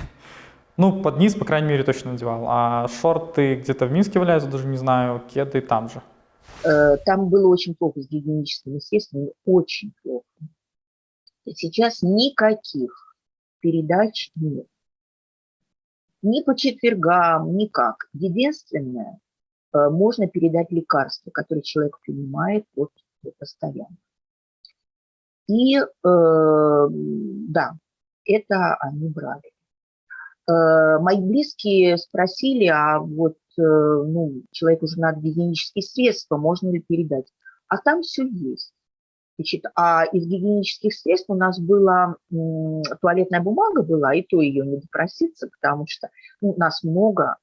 Ну, под низ, по крайней мере, точно надевал. А шорты где-то в Минске валяются, даже не знаю, кеды там же. Там было очень плохо с гигиеническими средствами, очень плохо. Сейчас никаких передач нет. Ни по четвергам, никак. Единственное, можно передать лекарства, которые человек принимает постоянно. И да, это они брали. Мои близкие спросили, а вот ну, человеку уже надо гигиенические средства, можно ли передать? А там все есть. Значит, а из гигиенических средств у нас была туалетная бумага была, и то ее не допроситься, потому что ну, нас много,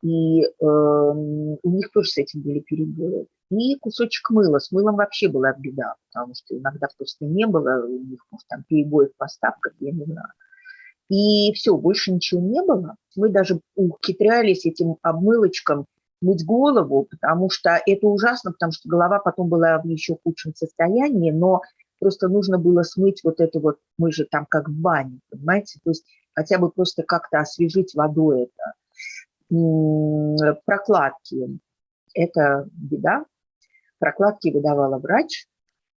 и у них тоже с этим были перебои. И кусочек мыла. С мылом вообще была беда, потому что иногда просто не было, у них, может, там перебои в поставках, я не знаю. И все, больше ничего не было. Мы даже ухитрялись этим обмылочком мыть голову, потому что это ужасно, потому что голова потом была в еще худшем состоянии, но просто нужно было смыть вот это вот, мы же там как в бане, понимаете, то есть хотя бы просто как-то освежить водой это. Прокладки – это беда. Прокладки выдавала врач,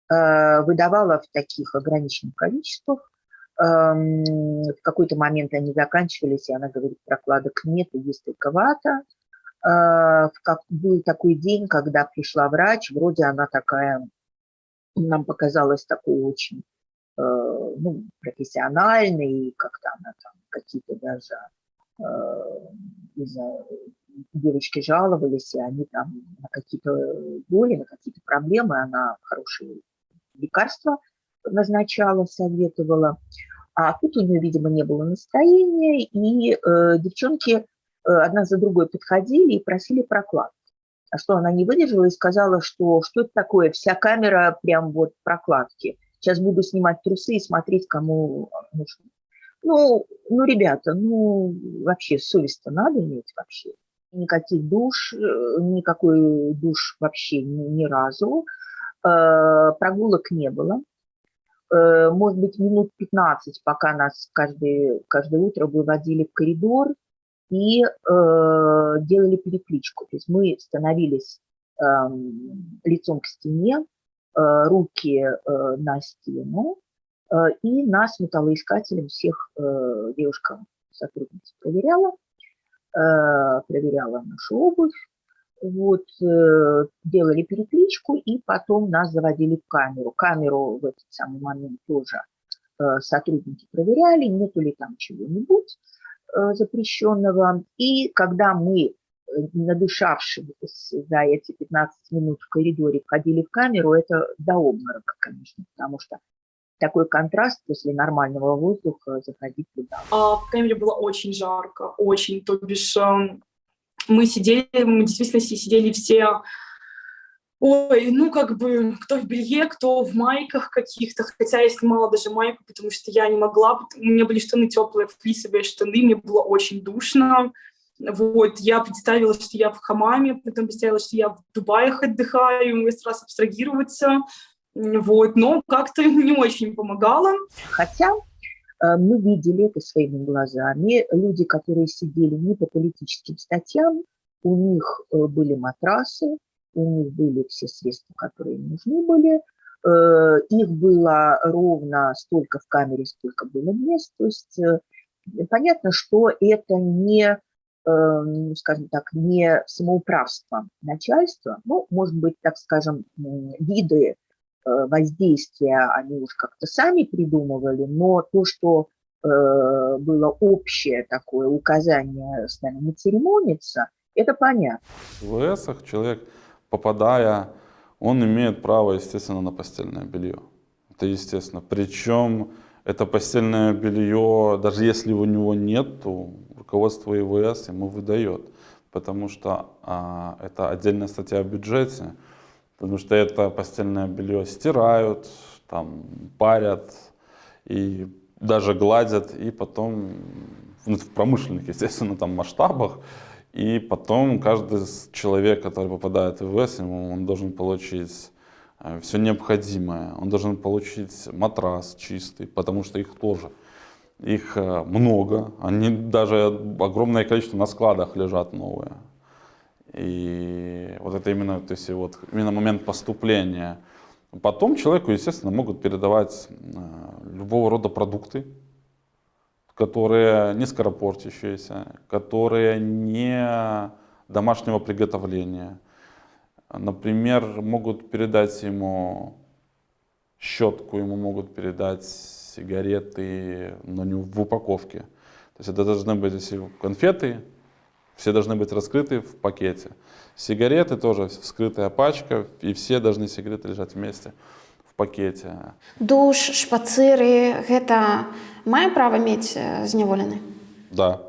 выдавала в таких ограниченных количествах. В какой-то момент они заканчивались, и она говорит, прокладок нет, есть только вата. Был такой день, когда пришла врач, вроде она такая, нам показалась такой очень ну, профессиональной, как-то она там какие-то даже, не знаю, девочки жаловались, и они там на какие-то боли, на какие-то проблемы, она хорошие лекарства назначала, советовала. А тут у нее, видимо, не было настроения, и девчонки одна за другой подходили и просили прокладки. А что она не выдержала и сказала, что это такое, вся камера прям вот прокладки. Сейчас буду снимать трусы и смотреть, кому нужно. Ну, ребята, вообще совесть-то надо иметь вообще. Никаких душ, никакой душ вообще ни разу. Прогулок не было. Может быть, минут 15, пока нас каждое утро выводили в коридор и делали перекличку. То есть мы становились лицом к стене, руки на стену, и нас металлоискателем всех девушка-сотрудница проверяла нашу обувь, вот, делали перекличку, и потом нас заводили в камеру. Камеру в этот самый момент тоже сотрудники проверяли, нету ли там чего-нибудь запрещенного. И когда мы, надышавшись за эти 15 минут в коридоре, входили в камеру, это до обморока, конечно, потому что такой контраст после нормального воздуха заходить туда. В камере было очень жарко, очень, то бишь мы действительно сидели все, как бы, кто в белье, кто в майках каких-то, хотя я снимала даже майку, потому что я не могла, у меня были штаны теплые, флисовые штаны, мне было очень душно. Вот, я представила, что я в хамаме, потом представила, что я в Дубаях отдыхаю, я старалась абстрагироваться, вот, но как-то не очень помогало. Хотя мы видели это своими глазами. Люди, которые сидели не по политическим статьям, у них были матрасы, у них были все средства, которые им нужны были. Их было ровно столько в камере, сколько было мест. То есть понятно, что это не, скажем так, не самоуправство начальства. Ну, может быть, так скажем, виды воздействия они уж как-то сами придумывали, но то, что было общее такое указание с нами не церемониться, это понятно. В ВСах человек, попадая, он имеет право, естественно, на постельное белье. Это естественно. Причем Это постельное белье, даже если у него нет, то руководство ИВС ему выдает. Потому что это отдельная статья в бюджете. Потому что это постельное белье стирают, там, парят и даже гладят. И потом, в промышленных, естественно, там масштабах. И потом каждый человек, который попадает в ИВС, он должен получить все необходимое. Он должен получить матрас чистый, потому что их тоже. Их много. Они даже огромное количество на складах лежат новые. И вот это именно, то есть вот именно момент поступления. Потом человеку, естественно, могут передавать любого рода продукты, которые не скоропортящиеся, которые не домашнего приготовления. Например, могут передать ему щетку, ему могут передать сигареты, но не в упаковке. То есть это должны быть, если конфеты, все должны быть раскрыты в пакете. Сигареты тоже вскрытая пачка, и все должны сигареты лежать вместе в пакете. Душ, шпацыры, гэта мае права мець зняволены? Да,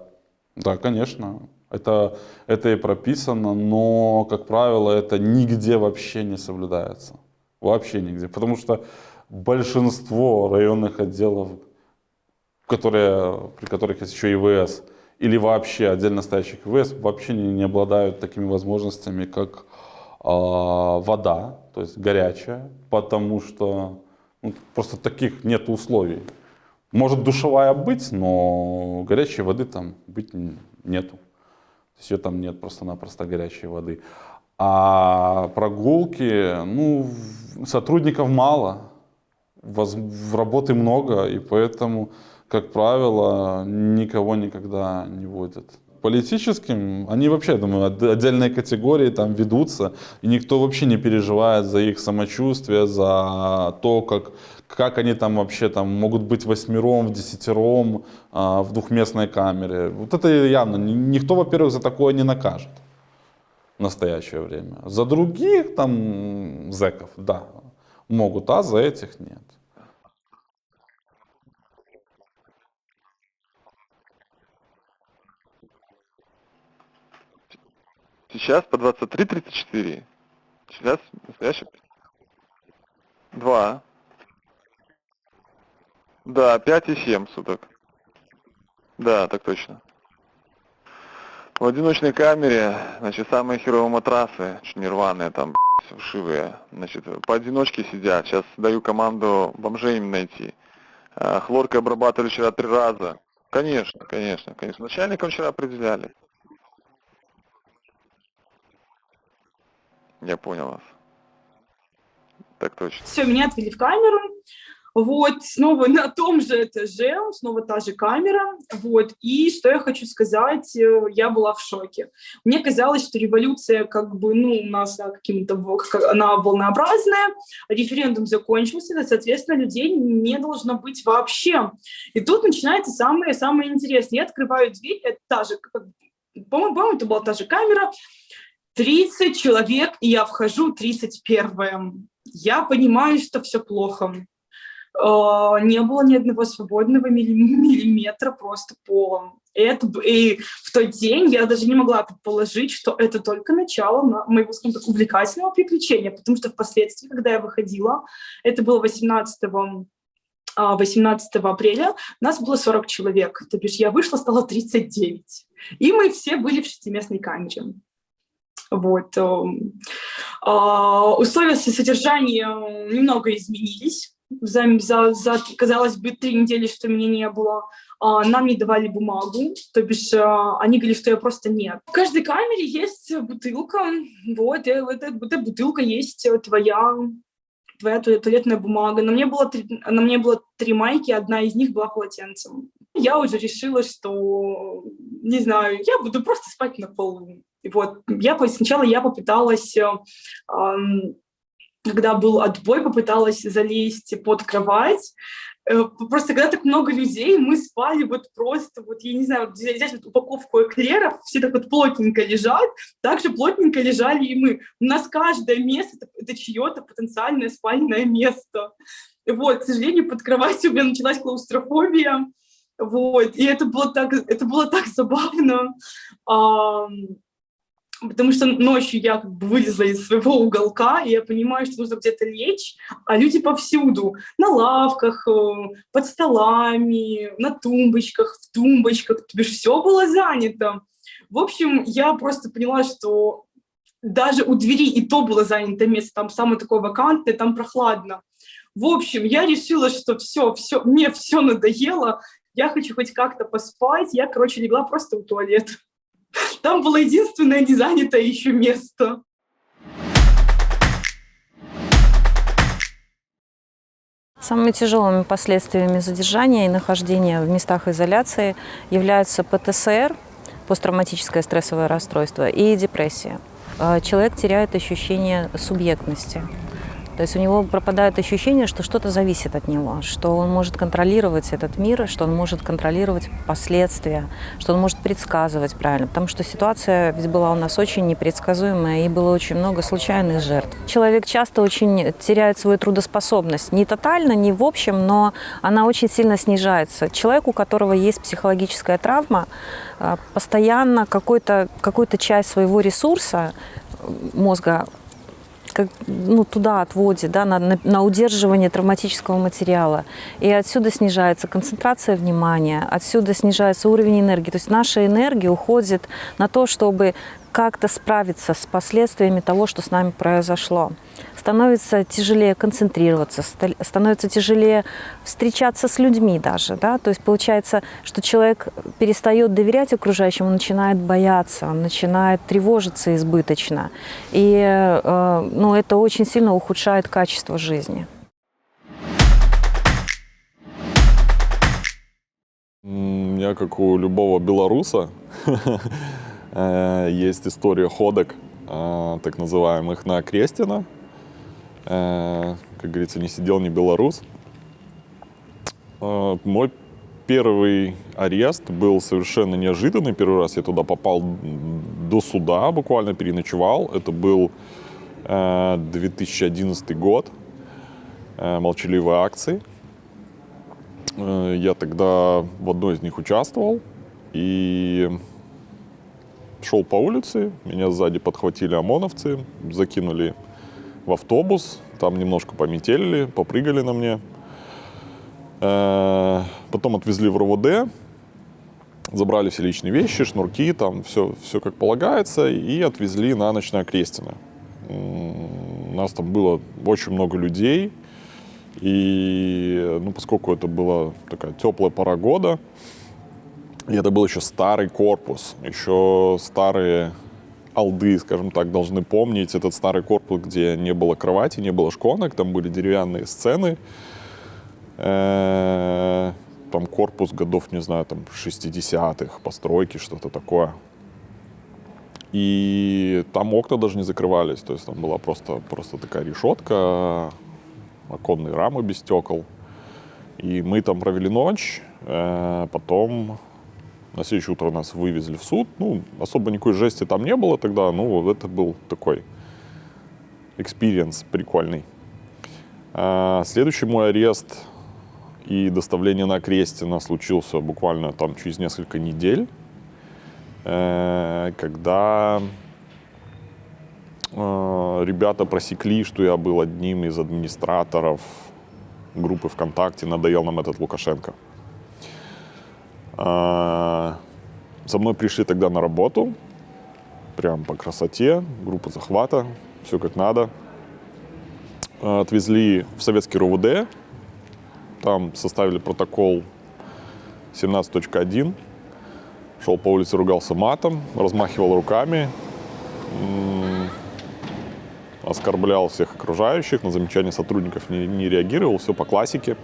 да, конечно. Это и прописано, но, как правило, это нигде вообще не соблюдается. Вообще нигде. Потому что большинство районных отделов, при которых есть еще ИВС, или вообще отдельно стоящих ИВС, вообще не обладают такими возможностями, как вода, то есть горячая, потому что просто таких нет условий. Может душевая быть, но горячей воды там быть нету. То есть ее там нет просто-напросто горячей воды. А прогулки, сотрудников мало, работы много, и поэтому, как правило, никого никогда не водят. Политическим, они вообще, я думаю, отдельные категории там ведутся, и никто вообще не переживает за их самочувствие, за то, как они там вообще там могут быть 8, 10 в двухместной камере. Вот это явно, никто, во-первых, за такое не накажет в настоящее время. За других там зэков, да, могут, а за этих нет. Сейчас по 23-34. Сейчас настоящий 2. Да, 5 и 7 суток. Да, так точно. В одиночной камере, значит, самые херовые матрасы, чуть не рваные, там, вшивые, значит, поодиночке сидят. Сейчас даю команду бомжей им найти. Хлоркой обрабатывали вчера 3 раза. Конечно. Начальникам вчера определяли. Я понял вас. Так точно. Все, меня отвели в камеру. Вот, снова на том же этаже, снова та же камера. Вот, и что я хочу сказать, я была в шоке. Мне казалось, что революция у нас она волнообразная, референдум закончился, соответственно, людей не должно быть вообще. И тут начинается самое интересное. Я открываю дверь, это та же, по-моему, это была та же камера, 30 человек, и я вхожу 31-м. Я понимаю, что все плохо. Не было ни одного свободного миллиметра просто полом. И в тот день я даже не могла предположить, что это только начало моего, скажем так, увлекательного приключения, потому что впоследствии, когда я выходила, это было 18 апреля, нас было 40 человек. То бишь я вышла, стало 39. И мы все были в 6-местной камере. Вот. Условия содержания немного изменились. За, казалось бы, 3 недели, что меня не было, нам не давали бумагу, то бишь они говорили, что я просто нет. В каждой камере есть бутылка, вот, и эта бутылка есть твоя туалетная бумага. На мне было 3 майки, одна из них была полотенцем. Я уже решила, что, не знаю, я буду просто спать на полу. И вот, сначала я попыталась когда был отбой, попыталась залезть под кровать. Просто когда так много людей, мы спали вот просто, вот я не знаю, взять вот упаковку эклеров, все так вот плотненько лежат, так же плотненько лежали и мы. У нас каждое место — это чье-то потенциальное спальное место. Вот, к сожалению, под кроватью у меня началась клаустрофобия, вот, и это было так забавно. Потому что ночью я как бы вылезла из своего уголка, и я понимаю, что нужно где-то лечь, а люди повсюду. На лавках, под столами, на тумбочках, в тумбочках. То бишь все было занято. В общем, я просто поняла, что даже у двери и то было занято место. Там самое такое вакантное, там прохладно. В общем, я решила, что все, мне все надоело. Я хочу хоть как-то поспать. Я, легла просто в туалет. Там было единственное незанятое еще место. Самыми тяжелыми последствиями задержания и нахождения в местах изоляции являются ПТСР, посттравматическое стрессовое расстройство, и депрессия. Человек теряет ощущение субъектности. То есть у него пропадает ощущение, что что-то зависит от него, что он может контролировать этот мир, что он может контролировать последствия, что он может предсказывать правильно. Потому что ситуация ведь была у нас очень непредсказуемая, и было очень много случайных жертв. Человек часто очень теряет свою трудоспособность. Не тотально, не в общем, но она очень сильно снижается. Человек, у которого есть психологическая травма, постоянно какую-то часть своего ресурса мозга туда отводит, да, на удерживание травматического материала. И отсюда снижается концентрация внимания, отсюда снижается уровень энергии. То есть наша энергия уходит на то, чтобы как-то справиться с последствиями того, что с нами произошло. Становится тяжелее концентрироваться, становится тяжелее встречаться с людьми даже. Да? То есть получается, что человек перестает доверять окружающим, он начинает бояться, он начинает тревожиться избыточно. И это очень сильно ухудшает качество жизни. У меня, как у любого белоруса, есть история ходок, так называемых, на Крестина. Как говорится, не сидел, не белорус. Мой первый арест был совершенно неожиданный. Первый раз я туда попал до суда, буквально переночевал. Это был 2011 год, молчаливые акции. Я тогда в одной из них участвовал и шел по улице. Меня сзади подхватили ОМОНовцы, закинули в автобус, там немножко пометелили, попрыгали на мне. Потом отвезли в РОВД, забрали все личные вещи, шнурки, там все как полагается, и отвезли на ночь на Крестина. У нас там было очень много людей, и поскольку это была такая теплая пора года, и это был еще старый корпус, еще старые алды, скажем так, должны помнить этот старый корпус, где не было кровати, не было шконок, там были деревянные сцены. Там корпус годов, не знаю, там 60-х, постройки, что-то такое. И там окна даже не закрывались, то есть там была просто такая решетка, оконные рамы без стекол. И мы там провели ночь, потом на следующее утро нас вывезли в суд. Особо никакой жести там не было тогда, это был такой экспириенс прикольный. Следующий мой арест и доставление на Крестина случился буквально там через несколько недель, когда ребята просекли, что я был одним из администраторов группы ВКонтакте «Надоел нам этот Лукашенко». За мной пришли тогда на работу, прям по красоте, группа захвата, все как надо. Отвезли в советский РОВД, там составили протокол 17.1, шел по улице, ругался матом, размахивал руками, оскорблял всех окружающих, на замечания сотрудников не реагировал, все по классике.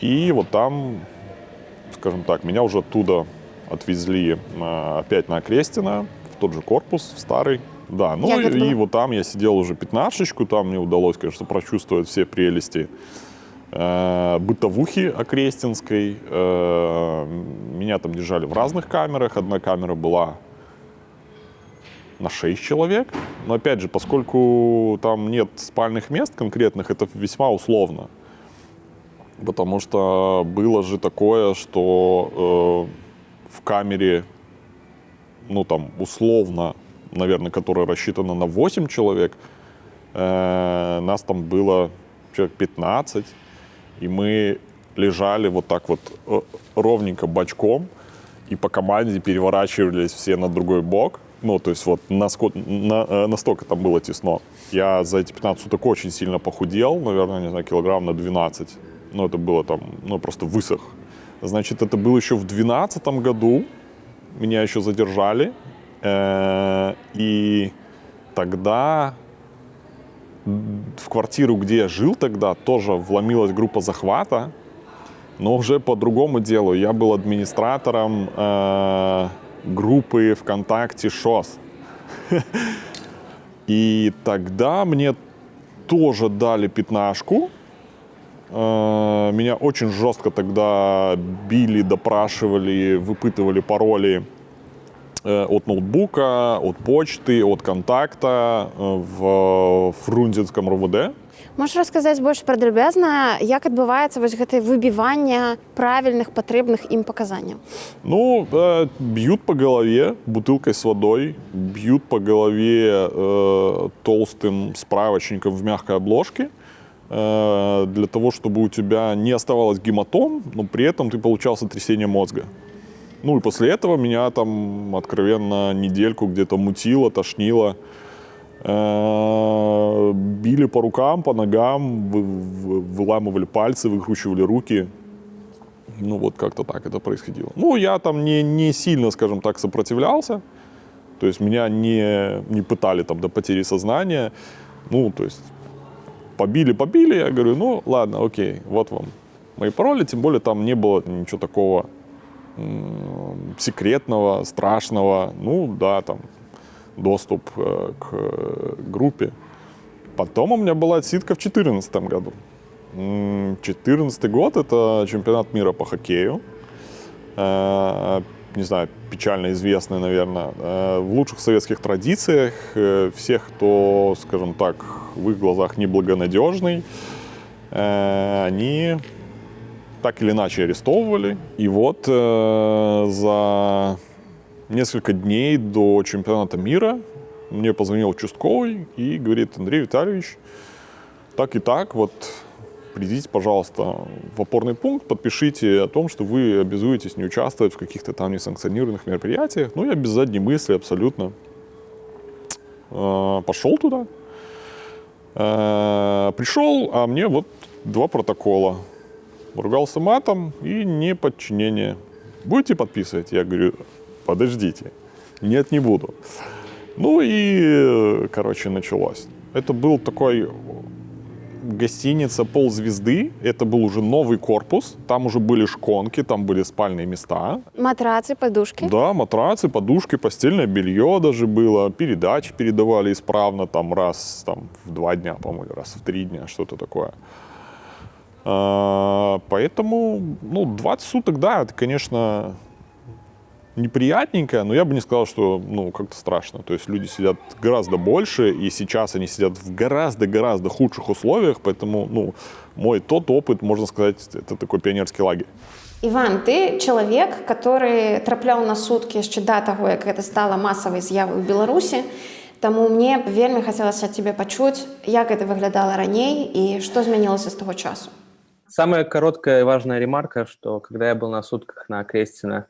И вот там, скажем так, меня уже оттуда отвезли опять на Крестина, в тот же корпус, в старый, Да, ну и вот там я сидел уже 15-шечку, там мне удалось, конечно, прочувствовать все прелести бытовухи окрестинской. Меня там держали в разных камерах. Одна камера была на 6 человек. Но опять же, поскольку там нет спальных мест конкретных, это весьма условно. Потому что было же такое, что в камере, ну там условно, наверное, которая рассчитана на 8 человек, нас там было человек 15, и мы лежали вот так вот ровненько бочком, и по команде переворачивались все на другой бок. Ну, то есть вот настолько там было тесно. Я за эти 15 суток очень сильно похудел, наверное, не знаю, килограмм на 12. Ну, это было там, ну, просто высох. Значит, это было еще в 2012 году. Меня еще задержали. И тогда в квартиру, где я жил тогда, тоже вломилась группа захвата, но уже по другому делу. Я был администратором группы ВКонтакте ШОС. И тогда мне тоже дали 15-шку. Меня очень жестко тогда били, допрашивали, выпытывали пароли от ноутбука, от почты, от контакта в Фрунзенском РУВД. Можаш расказаць больш падрабязна, як адбываецца вось гэтае выбіванне правільных патрэбных ім паказанняў? Ну, бьют по голове бутылкой с водой, бьют по голове толстым справочником в мягкой обложке, для того, чтобы у тебя не оставалось гематом, но при этом ты получал сотрясение мозга. Ну и после этого меня там откровенно недельку где-то мутило, тошнило. Били по рукам, по ногам, выламывали пальцы, выкручивали руки. Ну вот как-то так это происходило. Ну я там не сильно, скажем так, сопротивлялся. То есть меня не пытали там до потери сознания. Ну то есть побили, я говорю, ну ладно, окей, вот вам мои пароли. Тем более там не было ничего такого секретного, страшного. Ну да, там доступ к группе. Потом у меня была отсидка в 2014 году. 2014 год — это чемпионат мира по хоккею. Не знаю, печально известный, наверное. В лучших советских традициях всех, кто, скажем так, в их глазах неблагонадежный, они так или иначе арестовывали. И вот за несколько дней до чемпионата мира мне позвонил участковый и говорит: Андрей Витальевич, так и так, вот придите, пожалуйста, в опорный пункт, подпишите о том, что вы обязуетесь не участвовать в каких-то там несанкционированных мероприятиях. Ну, я без задней мысли абсолютно пошел туда. Пришел, а мне вот 2 протокола. Ругался матом и неподчинение. Будете подписывать? Я говорю: подождите. Нет, не буду. Ну и, короче, началось. Это был такой гостиница ползвезды. Это был уже новый корпус. Там уже были шконки, там были спальные места. Матрацы, подушки? Да, матрацы, подушки, постельное белье даже было. Передачи передавали исправно там раз там, в 2 дня, по-моему, раз в 3 дня, что-то такое. Поэтому, ну, 20 суток, да, это, конечно, неприятненько, но я бы не сказал, что, ну, как-то страшно. То есть люди сидят гораздо больше, и сейчас они сидят в гораздо-гораздо худших условиях, поэтому, ну, мой тот опыт, можно сказать, это такой пионерский лагерь. Іван, ти чоловік, який трапляв на сутки ще до того, як це стало масовою з'явою в Білорусі. Тому мені вельми хотілося тебе почути, як це виглядало раніше і що змінилося з того часу. Самая короткая и важная ремарка, что когда я был на сутках на Крестина,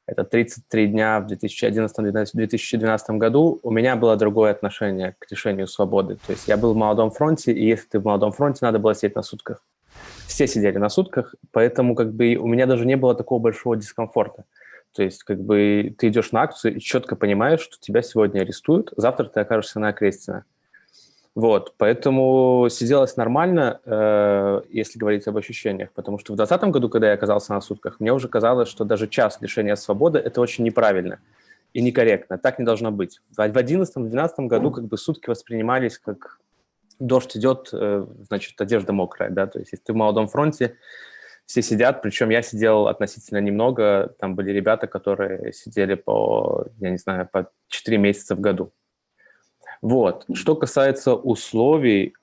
это 33 дня в 2011-2012 году, у меня было другое отношение к лишению свободы. То есть я был в молодом фронте, и если ты в молодом фронте, надо было сидеть на сутках. Все сидели на сутках, поэтому как бы у меня даже не было такого большого дискомфорта. То есть как бы ты идешь на акцию и четко понимаешь, что тебя сегодня арестуют, завтра ты окажешься на Крестина. Вот, поэтому сиделось нормально, если говорить об ощущениях, потому что в 2020 году, когда я оказался на сутках, мне уже казалось, что даже час лишения свободы – это очень неправильно. и некорректно. Так не должно быть. В 2011-2012 году как бы сутки воспринимались как дождь идет, значит, одежда мокрая, да, то есть если ты в молодом фронте, все сидят, причем я сидел относительно немного, там были ребята, которые сидели по, я не знаю, по 4 месяца в году. Вот. Что касается условий,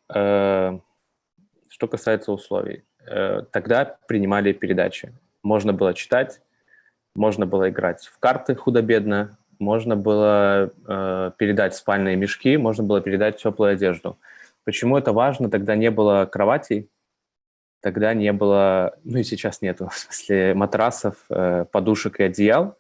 тогда принимали передачи. Можно было читать, можно было играть в карты худо-бедно, можно было передать спальные мешки, можно было передать теплую одежду. Почему это важно? Тогда не было кроватей, тогда не было, ну и сейчас нету, в смысле матрасов, подушек и одеял.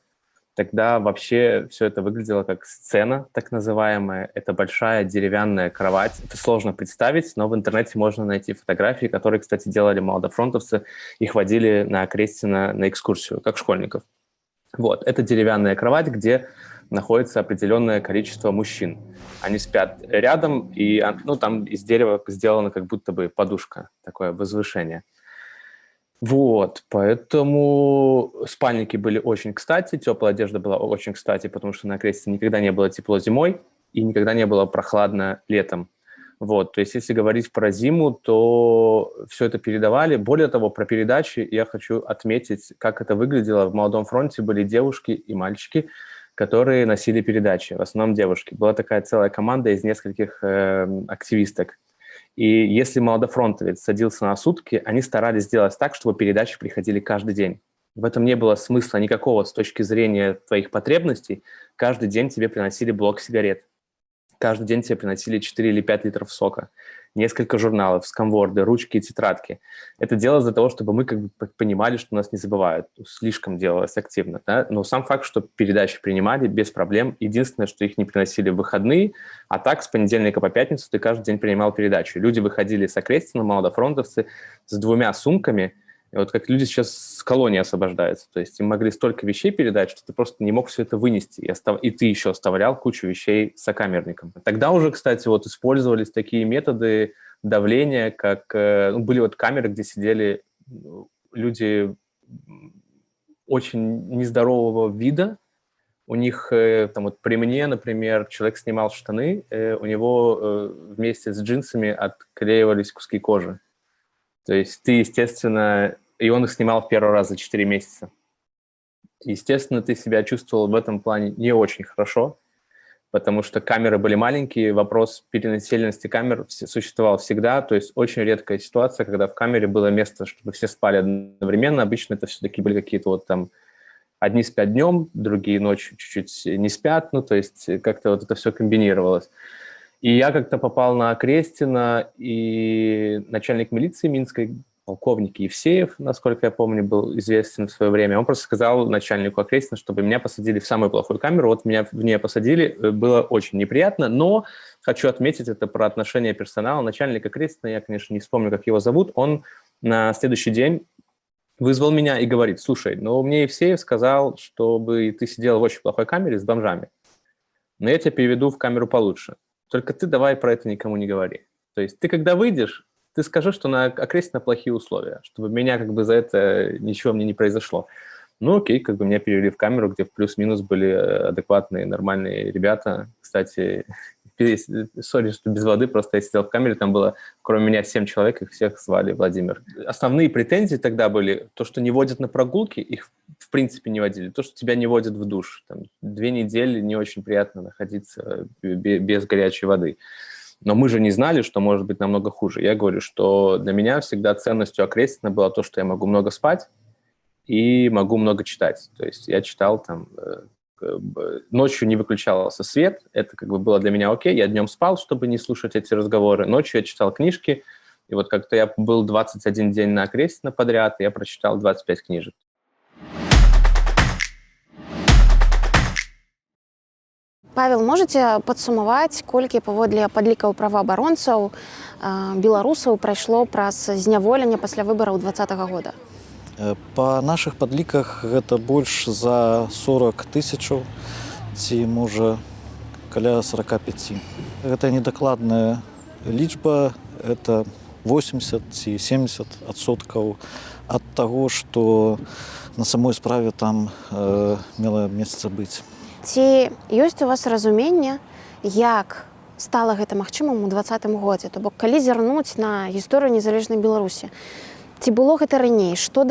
Тогда вообще все это выглядело как сцена, так называемая. Это большая деревянная кровать. Это сложно представить, но в интернете можно найти фотографии, которые, кстати, делали молодофронтовцы. Их водили на Крестина на экскурсию, как школьников. Вот, это деревянная кровать, где находится определенное количество мужчин. Они спят рядом, и ну, там из дерева сделана как будто бы подушка, такое возвышение. Вот, поэтому спальники были очень кстати, теплая одежда была очень кстати, потому что на Крестине никогда не было тепло зимой и никогда не было прохладно летом. Вот, то есть если говорить про зиму, то все это передавали. Более того, про передачи я хочу отметить, как это выглядело. В «Молодом фронте» были девушки и мальчики, которые носили передачи, в основном девушки. Была такая целая команда из нескольких активисток. И если молодофронтовец садился на сутки, они старались сделать так, чтобы передачи приходили каждый день. В этом не было смысла никакого с точки зрения твоих потребностей. Каждый день тебе приносили блок сигарет. Каждый день тебе приносили 4 или 5 литров сока, несколько журналов, сканворды, ручки и тетрадки. Это делалось для того, чтобы мы как бы понимали, что нас не забывают. Слишком делалось активно. Да? Но сам факт, что передачи принимали без проблем. Единственное, что их не приносили в выходные, а так с понедельника по пятницу ты каждый день принимал передачи. Люди выходили с Окрестина, молодофронтовцы, с 2 сумками. И вот как люди сейчас с колонии освобождаются. То есть им могли столько вещей передать, что ты просто не мог все это вынести. И ты еще оставлял кучу вещей сокамерникам. Тогда уже, кстати, вот использовались такие методы давления, как... были вот камеры, где сидели люди очень нездорового вида. У них, там вот при мне, например, человек снимал штаны, у него вместе с джинсами отклеивались куски кожи. То есть ты, естественно... И он их снимал в первый раз за 4 месяца. Естественно, ты себя чувствовал в этом плане не очень хорошо, потому что камеры были маленькие, вопрос перенаселенности камер существовал всегда, то есть очень редкая ситуация, когда в камере было место, чтобы все спали одновременно. Обычно это все-таки были какие-то вот там... Одни спят днем, другие ночью чуть-чуть не спят, ну то есть как-то вот это все комбинировалось. И я как-то попал на Крестина, и начальник милиции Минской, полковник Евсеев, насколько я помню, был известен в свое время. Он просто сказал начальнику Окрестина, чтобы меня посадили в самую плохую камеру. Вот меня в нее посадили, было очень неприятно, но хочу отметить это про отношение персонала. Начальник Окрестина, я, конечно, не вспомню, как его зовут, он на следующий день вызвал меня и говорит: слушай, ну мне Евсеев сказал, чтобы ты сидел в очень плохой камере с бомжами, но я тебя переведу в камеру получше. Только ты давай про это никому не говори. То есть ты когда выйдешь, ты скажи, что на Окрестина плохие условия, чтобы меня как бы за это ничего мне не произошло. Ну окей, как бы меня перевели в камеру, где в плюс-минус были адекватные, нормальные ребята. Кстати, сори, что без воды, просто я сидел в камере, там было кроме меня 7 человек, их всех звали Владимир. Основные претензии тогда были то, что не водят на прогулки, их в принципе не водили, то, что тебя не водят в душ. Там 2 недели не очень приятно находиться без горячей воды. Но мы же не знали, что может быть намного хуже. Я говорю, что для меня всегда ценностью Окрестина было то, что я могу много спать и могу много читать. То есть я читал там... Ночью не выключался свет, это как бы было для меня окей. Я днем спал, чтобы не слушать эти разговоры. Ночью я читал книжки, и вот как-то я был 21 день на Окрестина подряд, и я прочитал 25 книжек. Павел, можете падсумаваць, колькі паводле падлікаў праваабаронцаў беларусаў прайшло праз зняволенне пасля выбараў 2020 года? Па нашых падліках гэта больш за 40 тысячаў, ці можа каля 45. Гэта недакладная лічба, это 80 ці 70% ад таго, што на самой справе там мела месца быць. Ці ёсць у вас разуменне, як стала гэта магчымым у 2020 годзе? То бок, калі зірнуць на гісторыю незалежнай Беларусі, ці было гэта раней? Што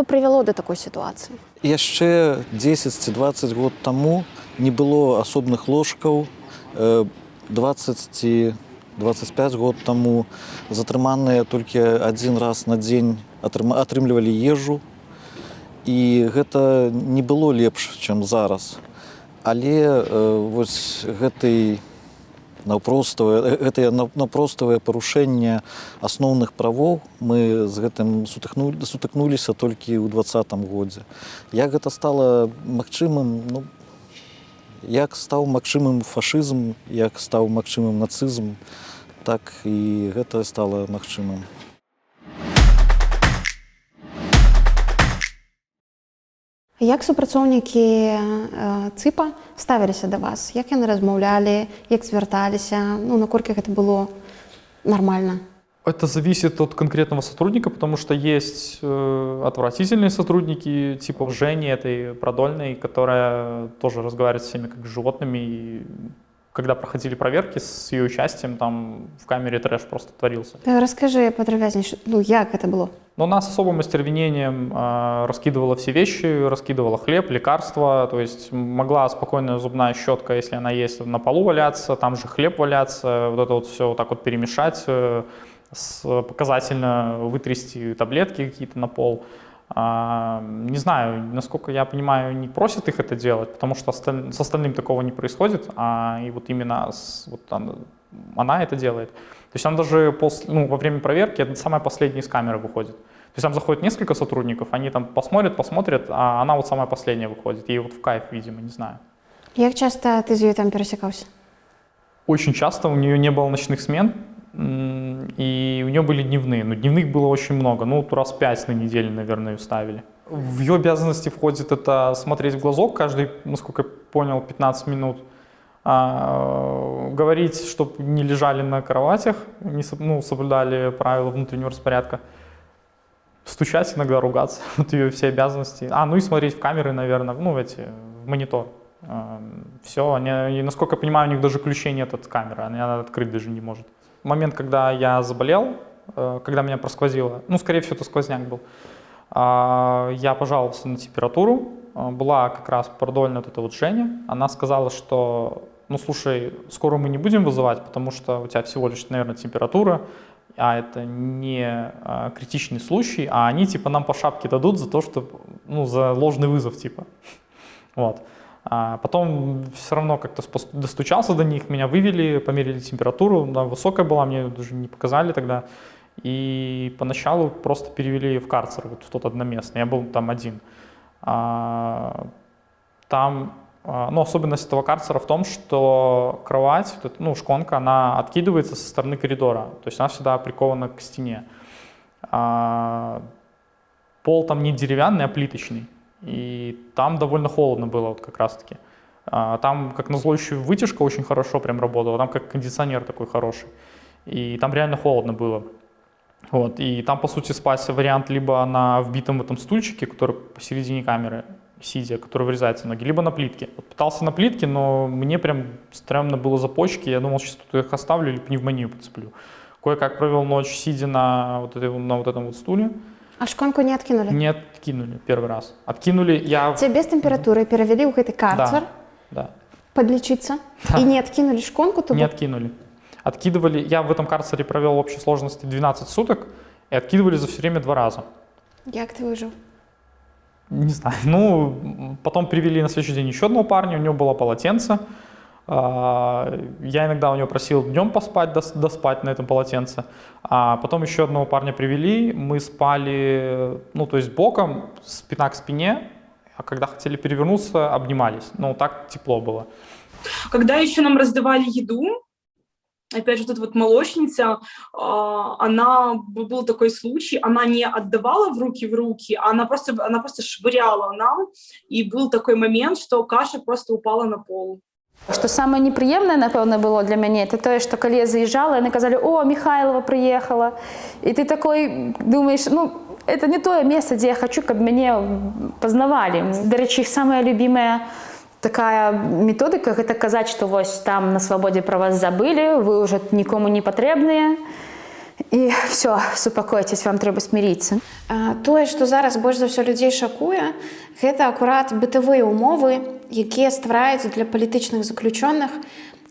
прывяло да такой сітуацыі? Яшчэ 10 ці 20 год таму не было асобных ложкаў. 20 ці 25 год таму затрыманыя толькі адзін раз на дзень атрымлівалі ежу. І гэта не было лепш, чым зараз. Але вось гэтае наўпроставае парушэнне асноўных правоў мы з гэтым сутыкнуліся толькі ў 2020 годзе. Як гэта стала магчымым? Ну, як стаў магчымым фашызм, як стаў магчымым нацызм, так і гэта стала магчымым. Як супрацоўнікі ЦИПа ставіліся да вас? Як яны размаўлялі, як звярталіся? Ну, наколькі гэта было нормально? Это зависит от конкретного сотрудника, потому что есть отвратительные сотрудники, типа Жени этой продольной, которая тоже разговаривает с всеми как с животными. И когда проходили проверки с ее участием, там в камере трэш просто творился. Расскажи подробнее, ну, як это было? Но она с особым остервенением раскидывала все вещи, раскидывала хлеб, лекарства, то есть могла спокойно зубная щетка, если она есть, на полу валяться, там же хлеб валяться, вот это вот все вот так вот перемешать, показательно вытрясти таблетки какие-то на пол. Не знаю, насколько я понимаю, не просят их это делать, потому что с остальным такого не происходит, и вот именно она это делает. То есть она даже во время проверки, это самая последняя из камеры выходит. То есть там заходит несколько сотрудников, они там посмотрят, а она вот самая последняя выходит. Ей вот в кайф, видимо, не знаю. Як часто ты з ёй там пересекался? Очень часто, у нее не было ночных смен, и у нее были дневные. Но дневных было очень много, ну раз 5 на неделю, наверное, ее ставили. В ее обязанности входит это смотреть в глазок каждый, насколько я понял, 15 минут. Говорить, чтобы не лежали на кроватях, соблюдали правила внутреннего распорядка. Стучать иногда, ругаться. Вот ее все обязанности. Ну и смотреть в камеры, наверное, в монитор. Все. И, насколько я понимаю, у них даже ключей нет от камеры. Она открыть даже не может. Момент, когда я заболел, когда меня просквозило, скорее всего, это сквозняк был, я пожаловался на температуру. Была как раз продольная вот эта вот Женя. Она сказала, что, слушай, скоро мы не будем вызывать, потому что у тебя всего лишь, наверное, температура, а это не критичный случай, а они, нам по шапке дадут за то, что, за ложный вызов, Вот. А потом все равно как-то достучался до них, меня вывели, померили температуру, да, высокая была, мне даже не показали тогда. И поначалу просто перевели в карцер, вот в тот одноместный, я был там один. Там, особенность этого карцера в том, что кровать, шконка, она откидывается со стороны коридора, то есть она всегда прикована к стене. Пол там не деревянный, а плиточный, и там довольно холодно было вот как раз-таки. Там, как назло, еще вытяжка очень хорошо прям работала, там как кондиционер такой хороший, и там реально холодно было. Вот, и там, по сути, спать вариант либо на вбитом в этом стульчике, который посередине камеры, сидя, который вырезается в ноги, либо на плитке. Вот пытался на плитке, но мне прям стрёмно было за почки, я думал, сейчас тут их оставлю или пневмонию подцеплю. Кое-как провел ночь, сидя на вот этом вот стуле. А шконку не откинули? Не откинули первый раз. Откинули, я... Тебя без температуры перевели в этот карцер, да. Подлечиться, и не откинули шконку? Не откинули. Откидывали, я в этом карцере провел в общей сложности 12 суток, и откидывали за все время 2 раза. Як ты выжил? Не знаю, потом привели на следующий день еще одного парня, у него было полотенце. Я иногда у него просил днем поспать, доспать на этом полотенце. А потом еще одного парня привели, мы спали, то есть боком, спина к спине, а когда хотели перевернуться, обнимались. Так тепло было. Когда еще нам раздавали еду, опять же, вот эта вот молочница, был такой случай, она не отдавала в руки, она просто швыряла нам, и был такой момент, что каша просто упала на пол. Что самое неприемное, напевно, было для меня, это то, что когда я заезжала, они сказали: «О, Михайлова приехала». И ты такой думаешь, это не то место, где я хочу, чтобы меня познавали. До речі, самая любимая такая методика, гэта казаць, што вось там на свабодзе пра вас забылі, вы ўжо нікому не патрэбныя, і все, супакойцесь, вам трэба смірыцца. Тое, што зараз больш за ўсё людзей шакуе, гэта акурат бытавыя умовы, якія ствараюць для палітычных заключоных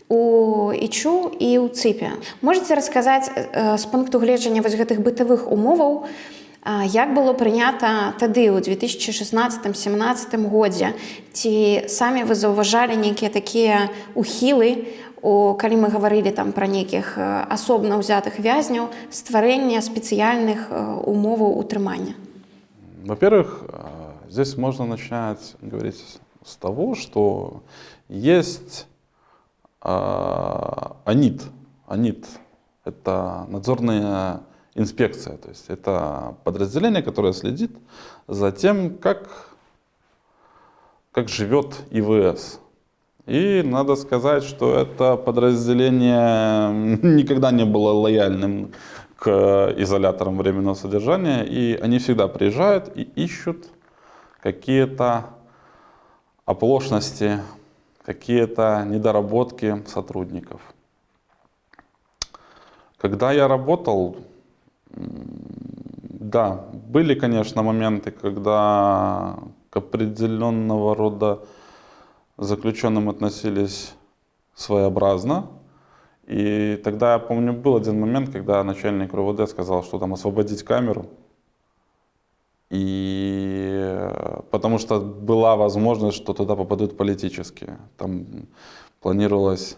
у ІЧУ і ў ЦІПе. Можаце расказаць з пункту гледжання вось гэтых бытавых умоваў, як было прынята тады ў 2016-17 годзе? Ці самі вы заўважалі нейкія такія ухілы, калі мы гаварылі там пра нейкіх асобна ўзятых вязняў, стварэння спецыяльных умоваў утрымання? Во-первых, здесь можно начать говорить с того, что есть АНИТ. АНИТ – это надзорная инспекция, то есть это подразделение, которое следит за тем, как живет ИВС. И надо сказать, что это подразделение никогда не было лояльным к изоляторам временного содержания, и они всегда приезжают и ищут какие-то оплошности, какие-то недоработки сотрудников. Когда я работал, да, были, конечно, моменты, когда к определенного рода заключенным относились своеобразно. И тогда, я помню, был один момент, когда начальник РОВД сказал, что там освободить камеру. И потому что была возможность, что туда попадут политические. Там планировалась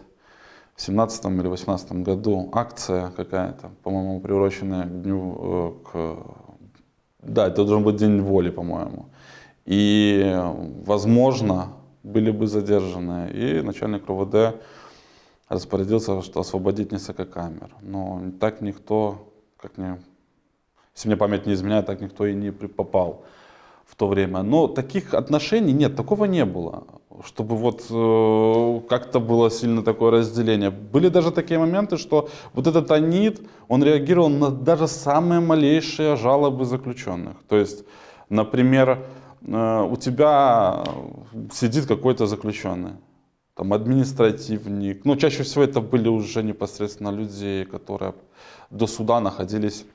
в 2017 или 2018 году акция какая-то, по-моему, приуроченная к дню, да, это должен быть День воли, по-моему. И, возможно, были бы задержаны. И начальник РОВД распорядился, что освободить несколько камер. Но так никто, если мне память не изменяет, так никто и не попал в то время. Но таких отношений нет, такого не было, чтобы вот как-то было сильно такое разделение. Были даже такие моменты, что вот этот АНИТ, он реагировал на даже самые малейшие жалобы заключенных. То есть, например, у тебя сидит какой-то заключенный, там административник, ну чаще всего это были уже непосредственно люди, которые до суда находились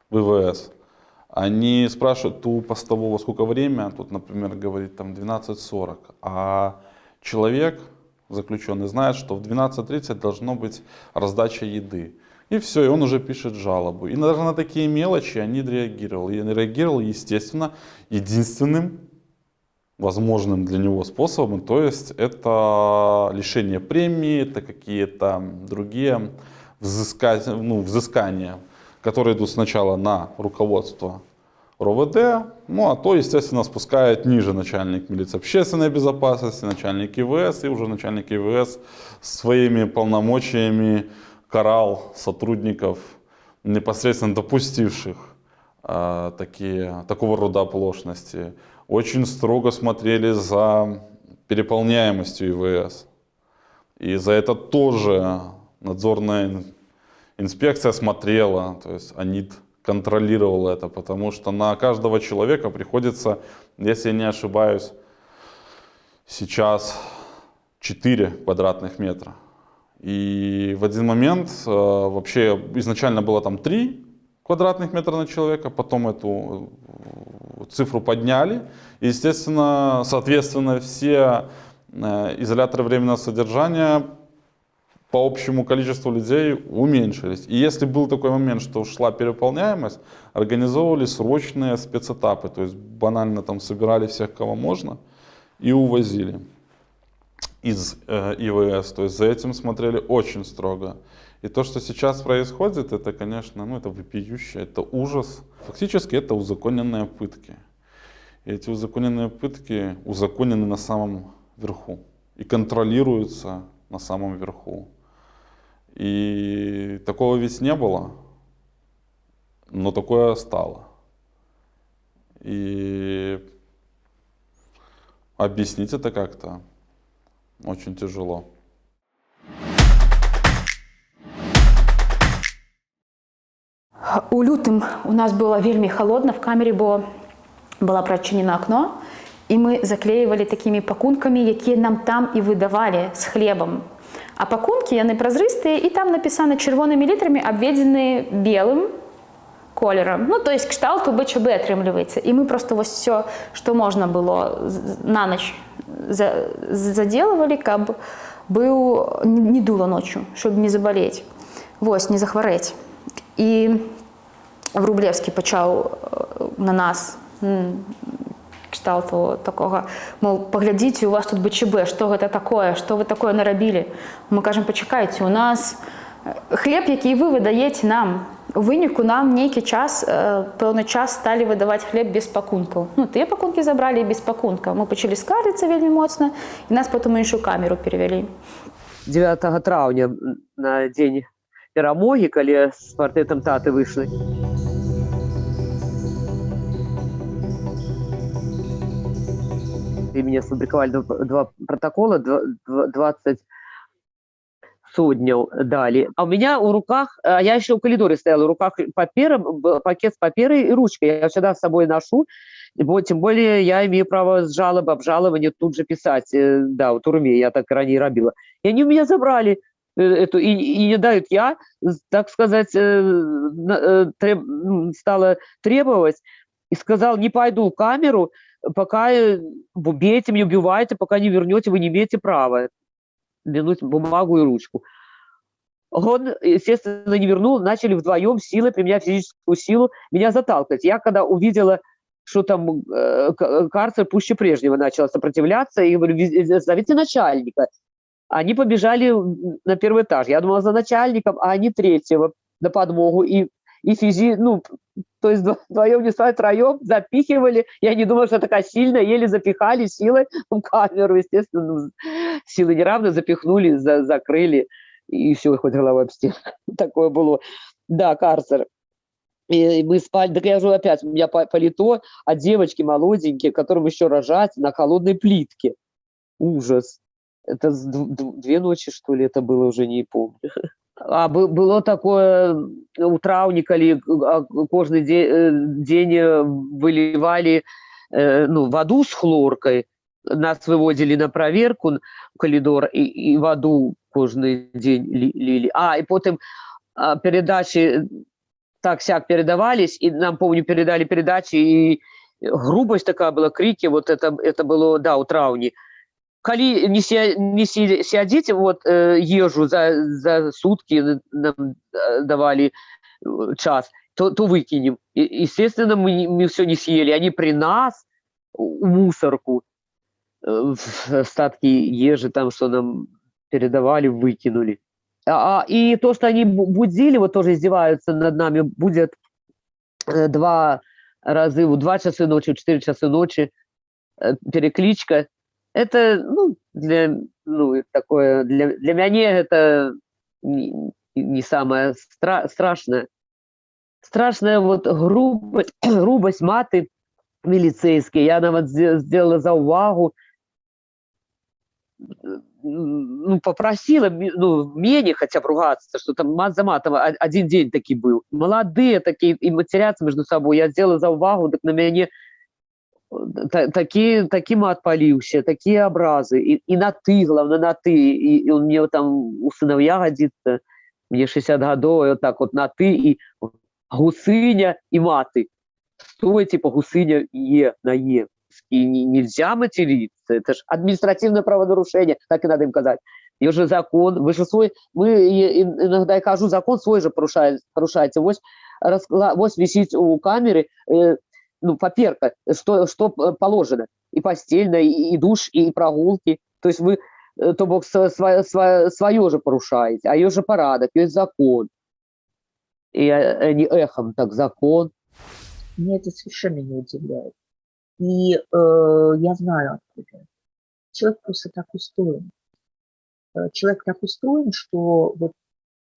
в ИВС. Они спрашивают у постового, сколько время, тут, например, говорит там 12:40, а человек, заключенный, знает, что в 12:30 должно быть раздача еды. И все, и он уже пишет жалобу. И даже на такие мелочи они реагировал. И реагировал, естественно, единственным возможным для него способом, то есть это лишение премии, это какие-то другие взыскания, которые идут сначала на руководство РОВД, ну а то, естественно, спускает ниже начальник милиции общественной безопасности, начальник ИВС, и уже начальник ИВС своими полномочиями карал сотрудников, непосредственно допустивших такого рода оплошности. Очень строго смотрели за переполняемостью ИВС. И за это тоже надзорная инспекция смотрела, то есть АНИТ контролировал это, потому что на каждого человека приходится, если я не ошибаюсь, сейчас 4 квадратных метра. И в один момент вообще изначально было там 3 квадратных метра на человека, потом эту цифру подняли. И, естественно, соответственно, все изоляторы временного содержания по общему количеству людей уменьшились. И если был такой момент, что шла переполняемость, организовывали срочные спецэтапы, то есть банально там собирали всех, кого можно, и увозили из ИВС, то есть за этим смотрели очень строго. И то, что сейчас происходит, это, конечно, это вопиюще, это ужас. Фактически это узаконенные пытки. И эти узаконенные пытки узаконены на самом верху и контролируются на самом верху. И такого ведь не было, но такое стало. И объяснить это как-то очень тяжело. У лютым у нас было вельмі холодно в камере, бо было прочинено окно, і ми заклеювалі такімі пакункамі, якія нам там і выдавалі з хлебам. А пакункі, яны празрыстыя, і там напісана чырвонымі літрамі, абведзены белым колерам. Ну, то есть кшталту БЧБ атрымліваецца. І мы просто вось все, што можна было на ноч задзелавалі, каб быў не дуло ночью, щоб не забалець. Вось, не захварэць. І Врублевскі пачаў на нас кшталту такога, мол, паглядзіце, у вас тут БЧБ, што гэта такое, што вы такое нарабілі. Мы кажам, пачакайце, у нас хлеб, які вы выдаеце нам. У выніку нам нейкі час, пэўны час сталі выдаваць хлеб без пакункаў. Ну, тыя пакункі забралі без пакунка. Мы пачалі скарыцца вельмі моцна, і нас потым у іншую камеру перевялі. 9 траўня на дзень перамогі, калі з партрэтам таты выйшлі. И мне сфабриковали два протокола, 20 суднев дали. А у меня в руках, я еще в коридоре стояла, в руках пакет с паперой и ручкой. Я всегда с собой ношу, тем более я имею право с жалобы, обжалования тут же писать. Да, в турме я так ранее робила. И они у меня забрали эту, и не дают. Я, так сказать, стала требовать и сказал, не пойду в камеру, пока бейте меня, убивайте, пока не вернете, вы не имеете права вернуть бумагу и ручку. Он, естественно, не вернул, начали вдвоем силой, применять физическую силу, меня заталкивать. Я когда увидела, что там карцер пуще прежнего начал сопротивляться, и говорю, зовите начальника. Они побежали на первый этаж. Я думала за начальником, а они третьего на подмогу. И то есть вдвоем, не знаю, троем запихивали. Я не думала, что такая сильная, еле запихали силой в камеру, естественно, силы неравно запихнули, закрыли, и все, хоть головой об стену. Такое было. Да, карцер. И мы спали, так я же опять, у меня палито от девочки молоденькие, которым еще рожать на холодной плитке. Ужас. Это 2 ночи, что ли, это было, уже не помню. А было такое у траўні, калі кожны дзень выливали воду с хлоркой, нас выводили на проверку в коридор и воду кожны дзень лили. И потом передачи так-сяк передавались, и нам, помню, передали передачи, и грубость такая была, крики, вот это было, да, у траўні. Коли не сядите, вот ежу за сутки нам давали час, то выкинем. Естественно, мы все не съели. Они при нас у мусорку остатки ежи, там, что нам передавали, выкинули. И то, что они будили, вот тоже издеваются над нами, будет 2 раза, в 2 часа ночи, в 4 часа ночи перекличка. Это, для меня это не самое страшное. Страшная вот грубость маты милицейские. Я нават сделала заувагу, попросила, менее хотя бы ругаться, что там мат за матом один день таки был. Молодые такие, и матерятся между собой. Я сделала заувагу, так на меня такі мат паліўся, такія абразы, і на ты, главное, на ты, і он мне там у сыновья годится, мне 60 годов, и вот так вот на ты, и гусыня, и маты. Стой, типа, гусыня, на е. И нельзя материться, это же административное правонарушение, так и надо им сказать. И же закон, вы же свой, иногда я кажу, закон свой же порушаете. Вот висит у камеры, паперка, что положено. И постельное, и душ, и прогулки. То есть вы, то бок, свое же порушаете, а ее же порядок, есть закон. И они эхом так, закон. Меня это совершенно не удивляет. И я знаю откуда. Человек просто так устроен. Человек так устроен, что вот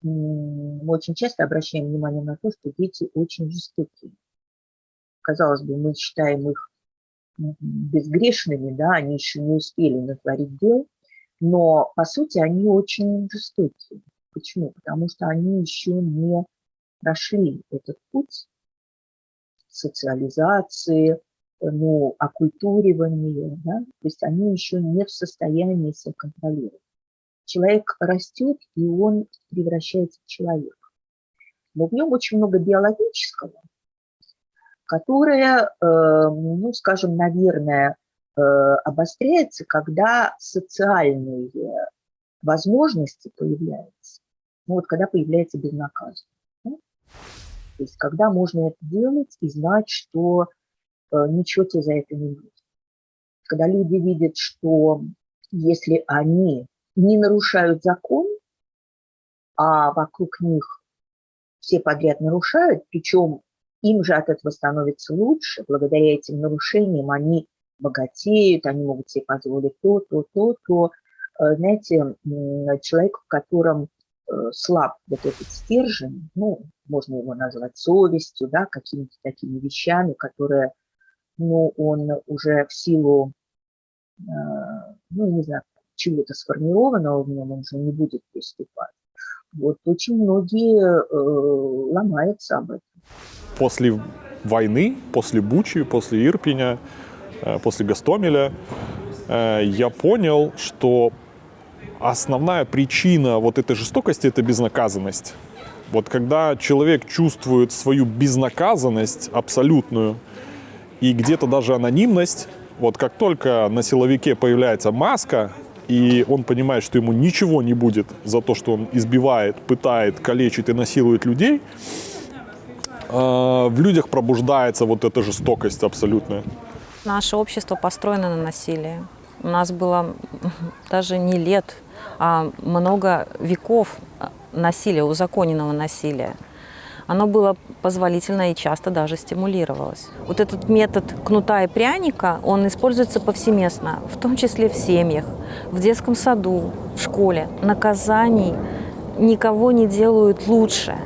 мы очень часто обращаем внимание на то, что дети очень жестокие. Казалось бы, мы считаем их безгрешными, да, они еще не успели натворить дел, но, по сути, они очень жестокие. Почему? Потому что они еще не прошли этот путь социализации, ну, оккультуривание, да, то есть они еще не в состоянии себя контролировать. Человек растет, и он превращается в человека. Но в нем очень много биологического, которое, ну, скажем, наверное, обостряется, когда социальные возможности появляются. Ну, вот когда появляется безнаказанность. Да? То есть когда можно это делать и знать, что ничего тебе за это не будет. Когда люди видят, что если они не нарушают закон, а вокруг них все подряд нарушают, причем им же от этого становится лучше, благодаря этим нарушениям они богатеют, они могут себе позволить то, знаете, человек, в котором слаб вот этот стержень, ну, можно его назвать совестью, да, какими-то такими вещами, которые, ну, он уже в силу, ну, не знаю, чего-то сформированного в нем, он уже не будет приступать. Вот очень многие ломаются об этом. После войны, после Бучи, после Ирпеня, после Гостомеля я понял, что основная причина вот этой жестокости – это безнаказанность. Вот когда человек чувствует свою безнаказанность абсолютную и где-то даже анонимность, вот как только на силовике появляется маска, и он понимает, что ему ничего не будет за то, что он избивает, пытает, калечит и насилует людей, в людях пробуждается вот эта жестокость абсолютная. Наше общество построено на насилии. У нас было даже не лет, а много веков насилия, узаконенного насилия. Оно было позволительно и часто даже стимулировалось. Вот этот метод кнута и пряника, он используется повсеместно, в том числе в семьях, в детском саду, в школе. Наказаний никого не делают лучше.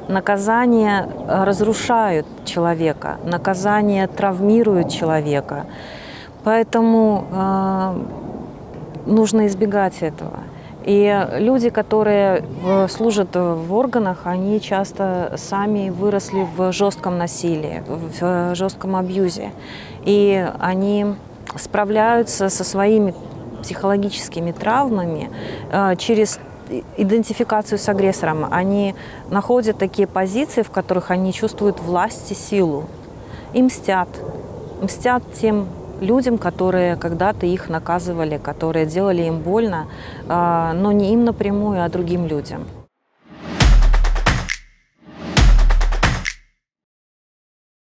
Наказания разрушают человека, наказания травмируют человека. Поэтому нужно избегать этого. И люди, которые служат в органах, они часто сами выросли в жестком насилии, в жестком абьюзе. И они справляются со своими психологическими травмами через идентификацию с агрессором. Они находят такие позиции, в которых они чувствуют власть и силу. И мстят. Мстят тем людям, которые когда-то их наказывали, которые делали им больно, но не им напрямую, а другим людям.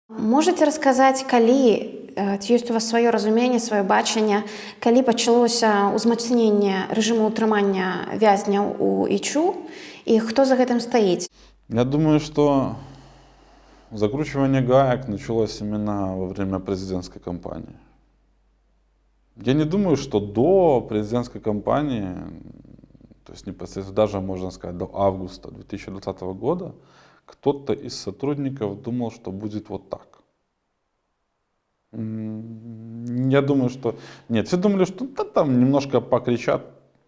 Можете расказаць, калі ці ёсць у вас сваё разуменне, сваё бачанне, калі пачалося ўзмацненне рэжыму ўтрымання вязняў у Ічу і хто за гэтым стаіць? Я думаю, что закручивание гаек началось именно во время президентской кампании. Я не думаю, что до президентской кампании, то есть непосредственно даже, можно сказать, до августа 2020 года, кто-то из сотрудников думал, что будет вот так. Я думаю, что... Нет, все думали, что да, там немножко покричат,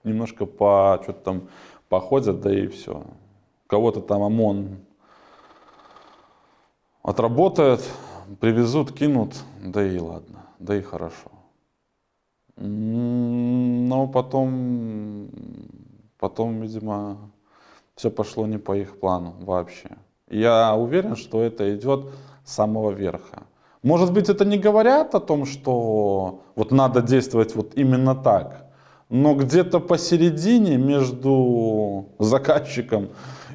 немножко что-то там походят, да и все. Кого-то там ОМОН отработает, привезут, кинут, да и ладно, да и хорошо. Но потом, видимо, все пошло не по их плану вообще. Я уверен, что это идет с самого верха. Может быть, это не говорят о том, что вот надо действовать вот именно так, но где-то посередине между заказчиком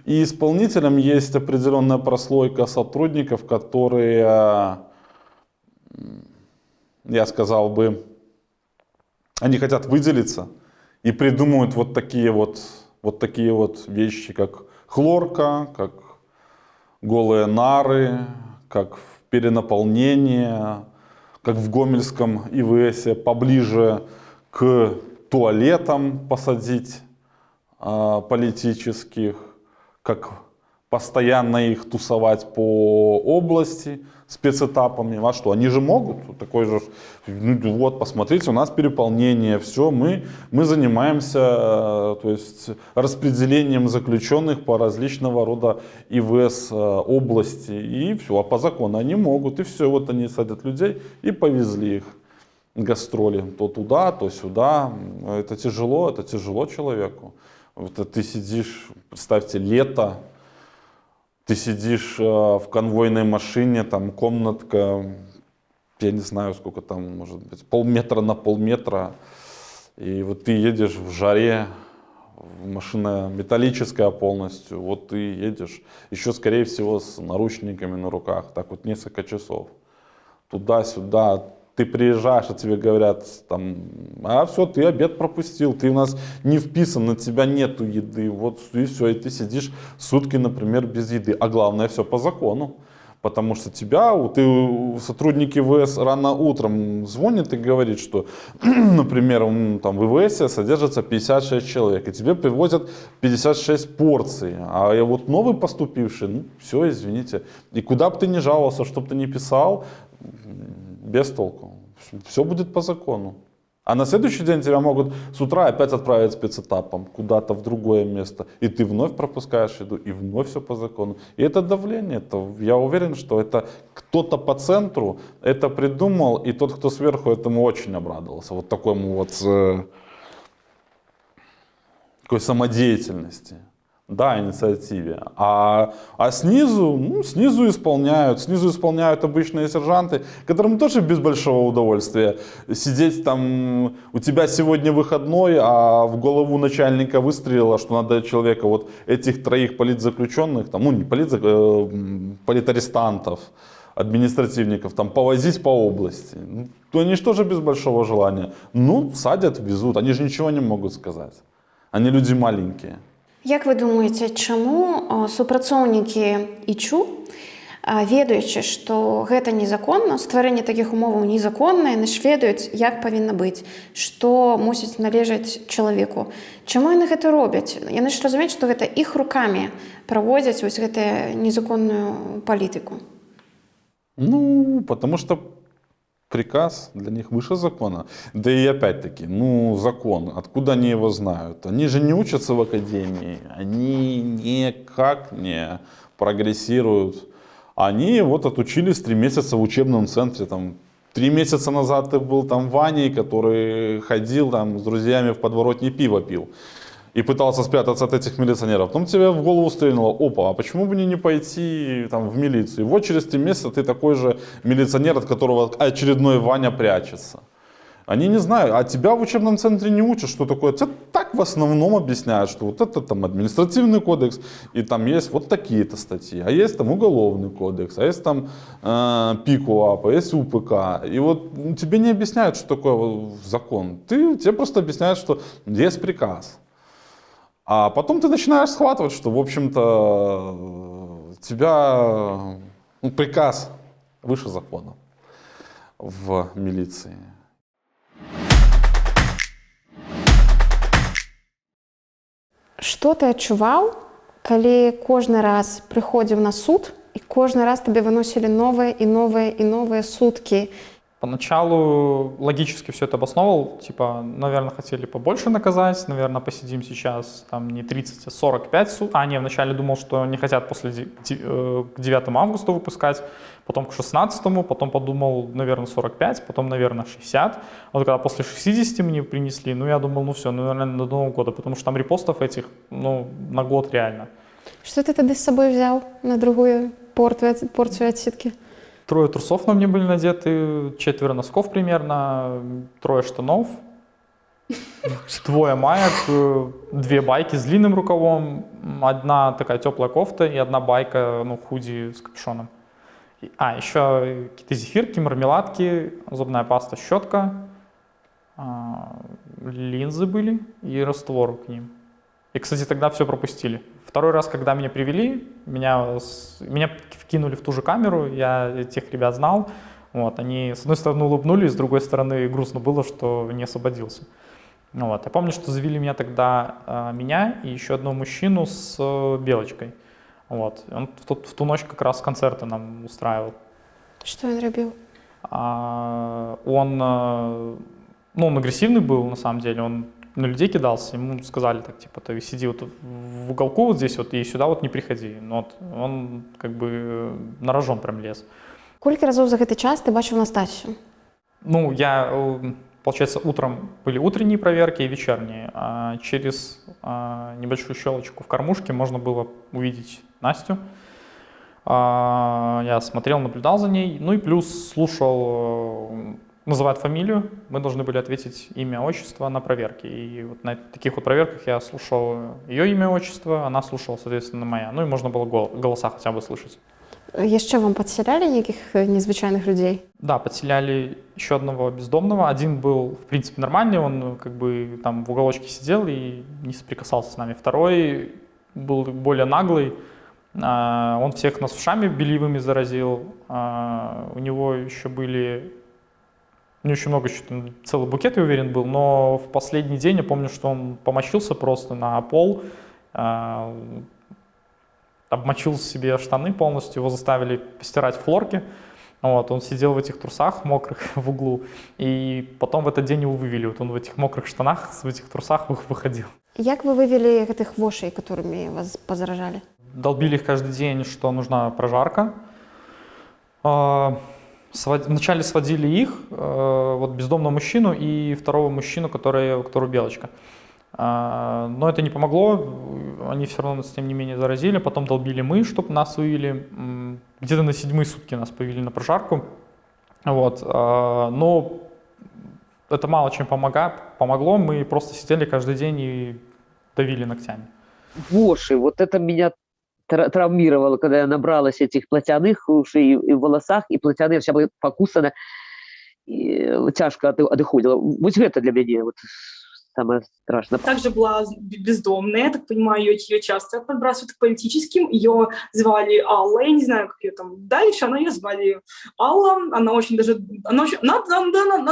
и исполнителем есть определенная прослойка сотрудников, которые, я сказал бы, они хотят выделиться и придумывают вот такие вот вещи, как хлорка, как голые нары, как перенаполнение, как в Гомельском ИВСе, поближе к туалетам посадить политических, как постоянно их тусовать по области спецэтапами. А что, они же могут? Такой же, ну вот, посмотрите, у нас переполнение, все, мы занимаемся, то есть, распределением заключенных по различного рода ИВС области, и все, а по закону они могут, и все, вот они садят людей и повезли их. Гастроли то туда, то сюда. Это тяжело человеку. Вот ты сидишь, представьте, лето, ты сидишь в конвойной машине, там комнатка, я не знаю, сколько там, может быть, полметра на полметра. И вот ты едешь в жаре, машина металлическая полностью, вот ты едешь, еще, скорее всего, с наручниками на руках, так вот несколько часов. Туда-сюда. Ты приезжаешь, а тебе говорят, там, а все, ты обед пропустил, ты у нас не вписан, на тебя нету еды, вот и все, и ты сидишь сутки, например, без еды. А главное, все по закону, потому что сотрудники ВС рано утром звонят и говорят, что, например, там в ВС содержится 56 человек, и тебе привозят 56 порций, а вот новый поступивший, ну все, извините. И куда бы ты ни жаловался, что бы ты ни писал, без толку. Все будет по закону. А на следующий день тебя могут с утра опять отправить спецэтапом куда-то в другое место. И ты вновь пропускаешь еду, и вновь все по закону. И это давление. Я уверен, что это кто-то по центру это придумал, и тот, кто сверху, этому очень обрадовался. Вот такому вот такой самодеятельности. Да, инициативе. А снизу исполняют обычные сержанты, которым тоже без большого удовольствия сидеть там, у тебя сегодня выходной, а в голову начальника выстрелило, что надо человека, вот этих 3 политзаключенных, там, ну не политарестантов, административников, там, повозить по области. То они же тоже без большого желания. Ну, садят, везут, они же ничего не могут сказать. Они люди маленькие. Як вы думаеце, чаму супрацоўнікі ІЧУ, ведаючы, што гэта незаконна, стварэнне такіх умоваў незаконна, яны ж ведаюць, як павінна быць, што мусіць належаць чалавеку. Чаму яны гэта робяць? Яны ж разумеюць, што гэта іх рукамі праводзяць вось гэтую незаконную палітыку. Ну, потому что приказ для них выше закона. Да и опять-таки, закон, откуда они его знают? Они же не учатся в академии, они никак не прогрессируют. Они вот отучились 3 месяца в учебном центре. Там, 3 месяца назад ты был там Ваней, который ходил там с друзьями в подворотне пиво пил и пытался спрятаться от этих милиционеров. Потом тебе в голову стрельнуло: опа, а почему бы не пойти там, в милицию? И вот через 3 месяца ты такой же милиционер, от которого очередной Ваня прячется. Они не знают, а тебя в учебном центре не учат, что такое. Тебе так в основном объясняют, что вот это там административный кодекс, и там есть вот такие-то статьи, а есть там уголовный кодекс, а есть там ПИКУАП, а есть УПК. И вот тебе не объясняют, что такое закон. Тебе просто объясняют, что есть приказ. А потом ты начинаешь схватывать, что, в общем-то, тебя приказ выше закона в милиции. Што ты адчуваў, калі кожны раз прыходзіў на суд, і кожны раз тебе выносілі новыя і новыя і новыя суткі? Поначалу логически все это обосновывал, типа, наверное, хотели побольше наказать, наверное, посидим сейчас там не 30, а 45 суток. А, не, вначале думал, что не хотят после к 9 августа выпускать, потом к 16, потом подумал, наверное, 45, потом, наверное, 60. Вот когда после 60 мне принесли, я думал, все, наверное, до Нового года, потому что там репостов этих, на год реально. Что ты тогда с собой взял на другую порцию отсидки? 3 трусов на мне были надеты, 4 носков примерно, 3 штанов, 2 маек, 2 байки с длинным рукавом, 1 такая теплая кофта и 1 байка, худи с капюшоном. Еще какие-то зефирки, мармеладки, зубная паста, щетка, линзы были и раствор к ним. И, кстати, тогда все пропустили. 2-й раз, когда меня привели, меня вкинули в ту же камеру, я этих ребят знал. Они, с одной стороны, улыбнулись, с другой стороны, грустно было, что не освободился. Я помню, что завели меня тогда, меня и еще одного мужчину с Белочкой. Вот. И он в ту ночь как раз концерты нам устраивал. Что он робил? Он агрессивный был, на самом деле. Он на людей кидался. Ему сказали так, типа, ты сиди вот в уголку вот здесь вот и сюда вот не приходи. Но вот он как бы на рожон прям лез. Колькі разоў за гэты час ты бачыў Настасью? Получается, утром были утренние проверки и вечерние. А через небольшую щелочку в кормушке можно было увидеть Настю. Я смотрел, наблюдал за ней. Ну и плюс слушал, называют фамилию. Мы должны были ответить имя, отчество на проверке. И вот на таких вот проверках я слушал ее имя, отчество, она слушала, соответственно, моя. Ну и можно было голоса хотя бы слышать. Яшчэ вам падселялі нейкіх незвычайных людей? Да, подселяли еще одного бездомного. Один был, в принципе, нормальный, он как бы там в уголочке сидел и не соприкасался с нами. Второй был более наглый. Он всех нас ушами беливыми заразил. У него еще много, целый букет, я уверен, был. Но в последний день я помню, что он помочился просто на пол, обмочил себе штаны полностью, его заставили постирать в хлорке. Вот, он сидел в этих трусах мокрых в углу, и потом в этот день его вывели. Вот он в этих мокрых штанах, в этих трусах выходил. Як вы вывели гэтых вошей, которыми вас позаражали? Долбили их каждый день, что нужна прожарка. Вначале сводили их, вот бездомного мужчину и второго мужчину, который белочка. Но это не помогло, они все равно нас, тем не менее, заразили. Потом долбили мы, чтобы нас вывели. Где-то на 7-е сутки нас повели на прожарку. Вот. Но это мало чем помогло. Мы просто сидели каждый день и давили ногтями. Воши, вот это меня травмировало, когда я набралась этих платяных ушей и в волосах, и платяные, вся была покусана, и тяжко отходила. Вот это для меня вот самое страшное. Также была бездомная, я так понимаю, ее часто подбрасывают к политическим. Ее звали Алла, я не знаю, как ее там дальше, но ее звали Алла. Она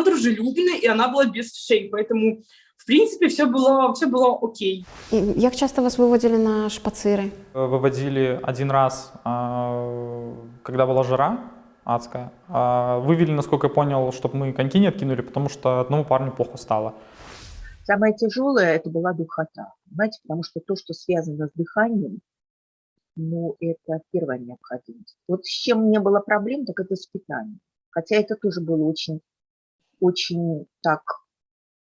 дружелюбная, и она была без вшей, поэтому, в принципе, все было окей. И як часто вас выводили на шпациры? Выводили один раз, когда была жара адская. Вывели, насколько я понял, чтобы мы коньки не откинули, потому что одному парню плохо стало. Самое тяжелое – это была духота, понимаете, потому что то, что связано с дыханием, это первая необходимость. Вот с чем не было проблем, так это с питанием. Хотя это тоже было очень, очень так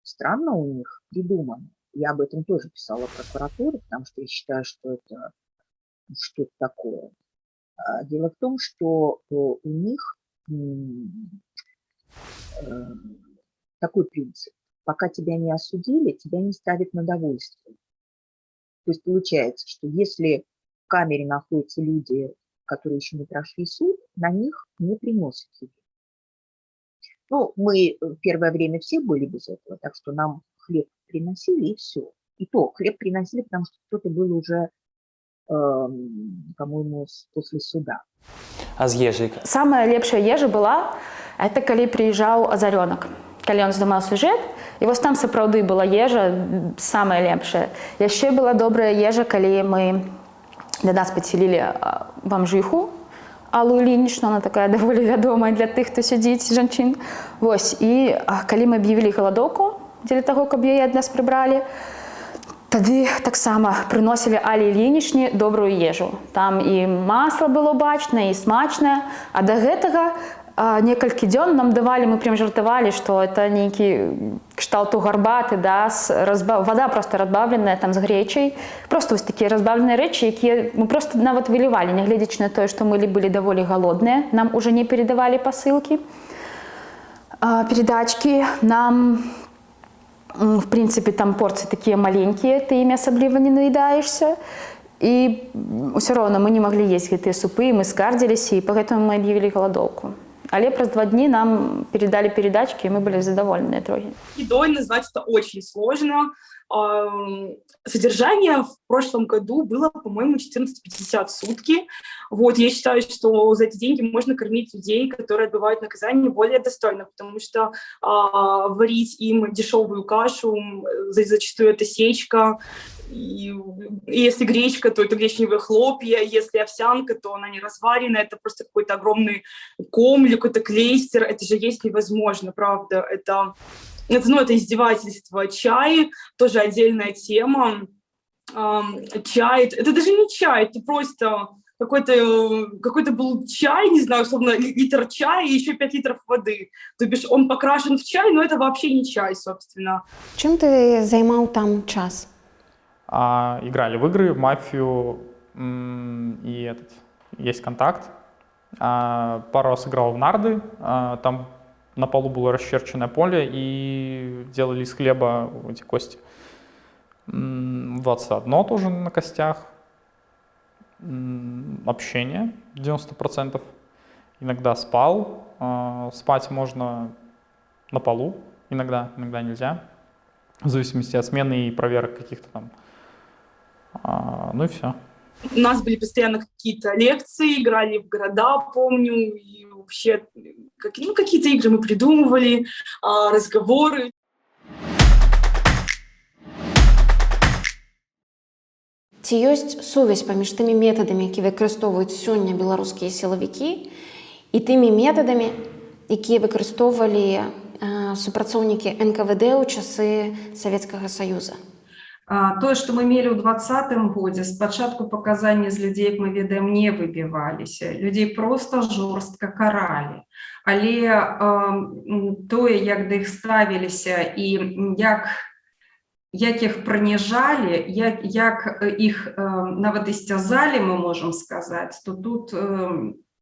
странно у них придумано. Я об этом тоже писала в прокуратуре, потому что я считаю, что это что-то такое. Дело в том, что у них такой принцип. Пока тебя не осудили, тебя не ставят на довольствие. То есть получается, что если в камере находятся люди, которые еще не прошли суд, на них не приносят еду. Мы в первое время все были без этого, так что нам хлеб приносили и все. И то хлеб приносили, потому что кто-то был уже, по-моему, после суда. А з ежай? Самая лепшая ежа была, это калі прыязджаў Азарёнак. Калі ён здымаў сюжэт, і вось там сапраўды была ежа самая лепшая. Яшчэ была добрая ежа, калі мы для нас падселілі бамжыху, Аллу Ілінічну, она такая даволі вядомая для тых, хто сядзіць, жанчын. Вось, і калі мы аб'явілі галадоўку, дзеля таго, каб яе ад нас прыбралі, тады таксама прыносілі Алі Ілінічні добрую ежу. Там і масла было бачна, і смачнае, а да гэтага некалькі дзён нам давалі, мы прям жартавалі, што это нейкі кшталту гарбаты, да, вода просто разбавленая там з гречай. Просто вось такія разбавленыя рэчы, якія мы просто нават вылівалі, нягледзячы на тое, што мы былі даволі галодныя. Нам уже не передавалі пасылкі, передачкі. Нам, в принципе, там порцыі такія маленькія, ты імі асабліва не наедаешься. І ўсё роўна мы не маглі есць гэтыя супы, мы скардзіліся, і поэтому мы аб'явілі галадоўку. Але праз 2 дні нам передали передачки, и мы были задоволены трохи. Едой назвать это очень сложно. Содержание в прошлом году было, по-моему, 14,50 в сутки. Вот, я считаю, что за эти деньги можно кормить людей, которые отбывают наказание, более достойно, потому что варить им дешевую кашу, зачастую это сечка, И если гречка, то это гречневые хлопья, если овсянка, то она не разваренная, это просто какой-то огромный ком или какой-то клейстер, это же есть невозможно, правда, это издевательство. Чай тоже отдельная тема. Чай, это даже не чай, это просто какой-то был чай, не знаю, условно, литр чая и еще 5 литров воды. То бишь он покрашен в чай, но это вообще не чай, собственно. Чим ти займав там час? Играли в игры, в мафию, и есть контакт. Пару раз играл в нарды, там на полу было расчерченное поле, и делали из хлеба эти кости. 21 тоже на костях. Общение 90%. Иногда спал. Спать можно на полу, иногда нельзя. В зависимости от смены и проверок каких-то там. Ну и все. У нас были постоянно какие-то лекции, играли в города, помню, и вообще какие-то игры мы придумывали, разговоры. Ці ёсць сувязь паміж тымі метадамі, які выкарыстоўваюць сёння беларускія сілавікі, і тымі метадамі, якія выкарыстоўвалі супрацоўнікі НКВД ў часы Савецкага Саюза? Тое, што мы мелі ў 2020 годзе, спачатку паказанні з людзей, як мы ведаем, не выбіваліся. Людзей проста жорстка каралі. Але тое, як да іх ставіліся і як іх прыніжалі, як іх нават і сцязалі, мы можам сказаць, то тут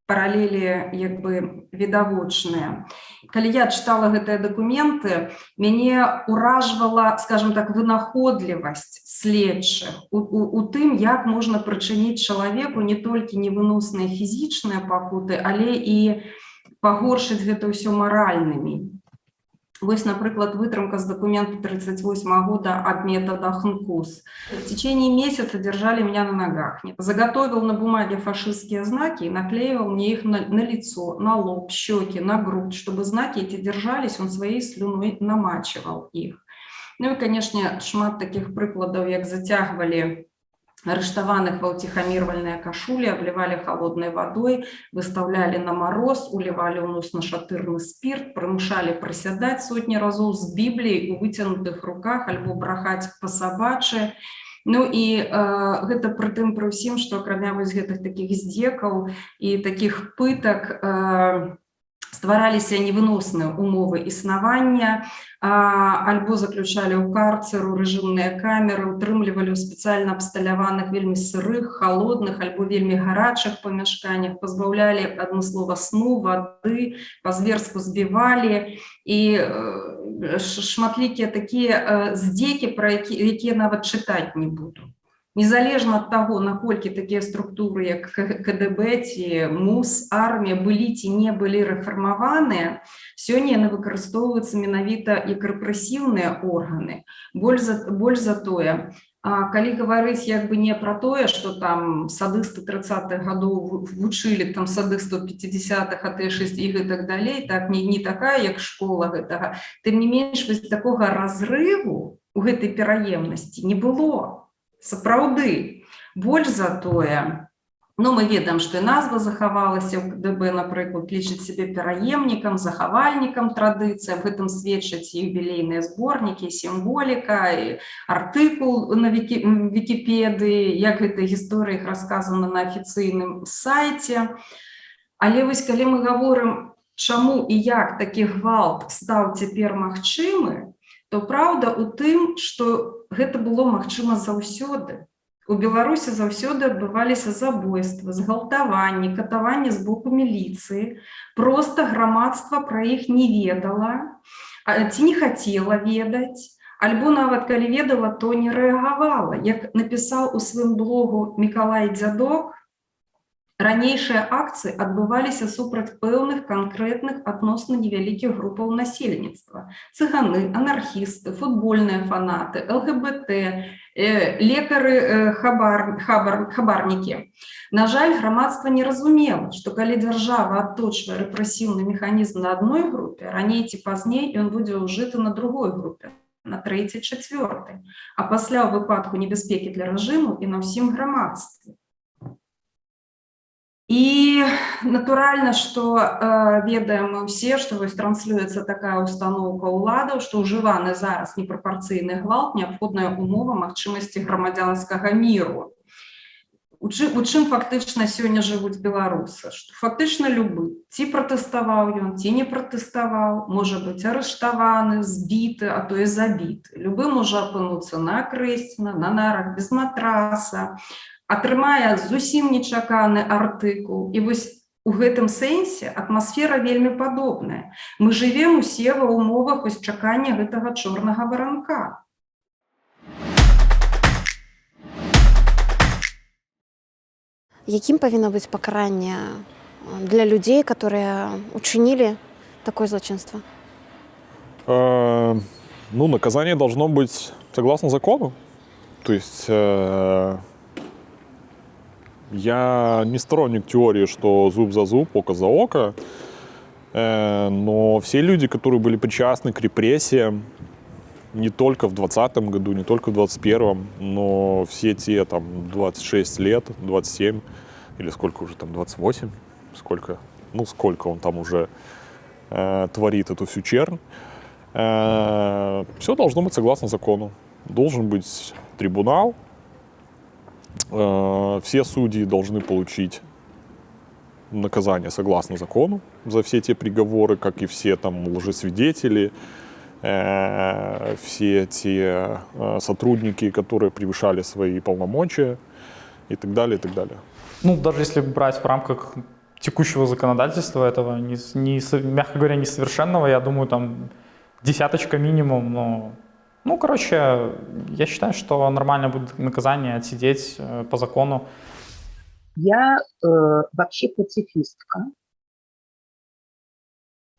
паралелі як бы відавочныя. Калі я чытала гэтыя дакументы, мяне ўражвала, скажем так, вынаходлівасць следчых у тым, як можна прычыніць чалавеку не толькі невыносныя фізічныя пакуты, але і пагоршыць гэта ўсё маральнымі. Вось, напрыклад, вытрымка з документа 1938 года об методах НКУС. В течение месяца держали меня на ногах. Заготовил на бумаге фашистские знаки и наклеивал мне их на лицо, на лоб, щеки, на грудь. Чтобы знаки эти держались, он своей слюной намачивал их. Ну и, конечно, шмат таких прыкладаў, як зацягвалі арыштаваных ва ўціхамірвальныя кашулі, аблівалі холодной водой, выставляли на мороз, уливали ў нос нашатырны спирт, прымушалі прысядаць сотні разоў з Бібліяй у выцянутых руках альбо брахаць па-сабачы. Ну і гэта пры тым пры ўсім, што акрамя вось гэтых такіх здзекаў і такіх пытак ствараліся невыносныя умовы існавання, альбо заключалі ў карцеру рэжымныя камеры, утрымлівалі ў спецыяльна абсталяваных вельмі сырых, халодных альбо вельмі гарачых памяшканнях, пазбаўлялі адмыслова сну, вады, па-зверску збівалі, і шматлікія такія здзекі, пра якія нават чытаць не буду. Незалежна ад таго, наколькі такія структуры, як КДБ ці МУС, армія былі ці не былі рэфармаваныя, сёння яны выкарыстоўваюцца менавіта як рэпрэсіўныя органы. Больш за тое, калі гаварыць як бы не пра тое, што там садысты 30-х гадоў вучылі там садыстаў 50-х, АТ-6 і так далей, так не такая, як школа гэтага, тым не менш вось такога разрыву у гэтай пераемнасці не было. Сапраўды, больш за тое, ну, мы ведаем, што і назва захавалася ў КДБ, напрыклад, лічыць сябе пераемнікам, захавальнікам традыцый, аб гэтым сведчаць і юбілейныя зборнікі, сімволіка, і артыкул на Вікіпедыі, як гэта гісторыя іх расказана на афіцыйным сайце. Але вось калі мы гаворым, чаму і як такі гвалт стаў цяпер магчымы, то праўда ў тым, што гэта было магчыма заўсёды. У Беларусі заўсёды адбываліся забойствы, згвалтаванні, катаванні з боку міліцыі. Проста грамадства пра іх не ведала, ці не хацела ведаць, альбо нават калі ведала, то не рэагавала. Як напісаў у сваім блогу Мікалай Дзядок, ранейшыя акцыі адбываліся супраць пэўных канкрэтных адносна невялікіх групаў насельніцтва. Цыганы, анархісты, футбольныя фанаты, ЛГБТ, лекары, хабарнікі. На жаль, грамадства не разумела, што калі дзяржава адточвае рэпрэсіўны механізм на адной групе, раней ці пазней ён будзе ўжыты на другой групе, на 3-4, а пасля ў выпадку небяспекі для рэжыму і на ўсім грамадстве. І натуральна, што ведаем мы ўсе, што вось транслюецца такая установка ўладаў, што ўжываны зараз непрапарцыйны гвалт неабходная умова магчымасці грамадзянскага міру. У чым фактычна сёння жывуць беларусы? Што фактычна любы, ці пратэставаў ён, ці не пратэставаў, можа быць арыштаваны, збіты, а то і забіты. Любы можа апынуцца на Крэсціна, на нарах, без матраса, атрымае зусім нечаканы артыкул. І вось у гэтым сэнсе атмасфера вельмі падобная. Мы жывем усе ва ўмовах вось чакання гэтага чорнага варанка. Якім павінна быць пакаранне для людзей, которые учинили такое злочинство? Ну, наказание должно быть согласно закону. То есть я не сторонник теории, что зуб за зуб, око за око, но все люди, которые были причастны к репрессиям, не только в 2020 году, не только в 2021, но все те там 26 лет, 27 или сколько уже там, 28, сколько он там уже творит эту всю чернь. Все должно быть согласно закону. Должен быть трибунал, все судьи должны получить наказание согласно закону за все те приговоры, как и все там лжесвидетели, все те сотрудники, которые превышали свои полномочия и так далее, и так далее. Ну, даже если брать в рамках текущего законодательства, этого, мягко говоря, несовершенного, я думаю, там 10 минимум, но... Ну, короче, я считаю, что нормально будет наказание отсидеть по закону. Я вообще пацифистка.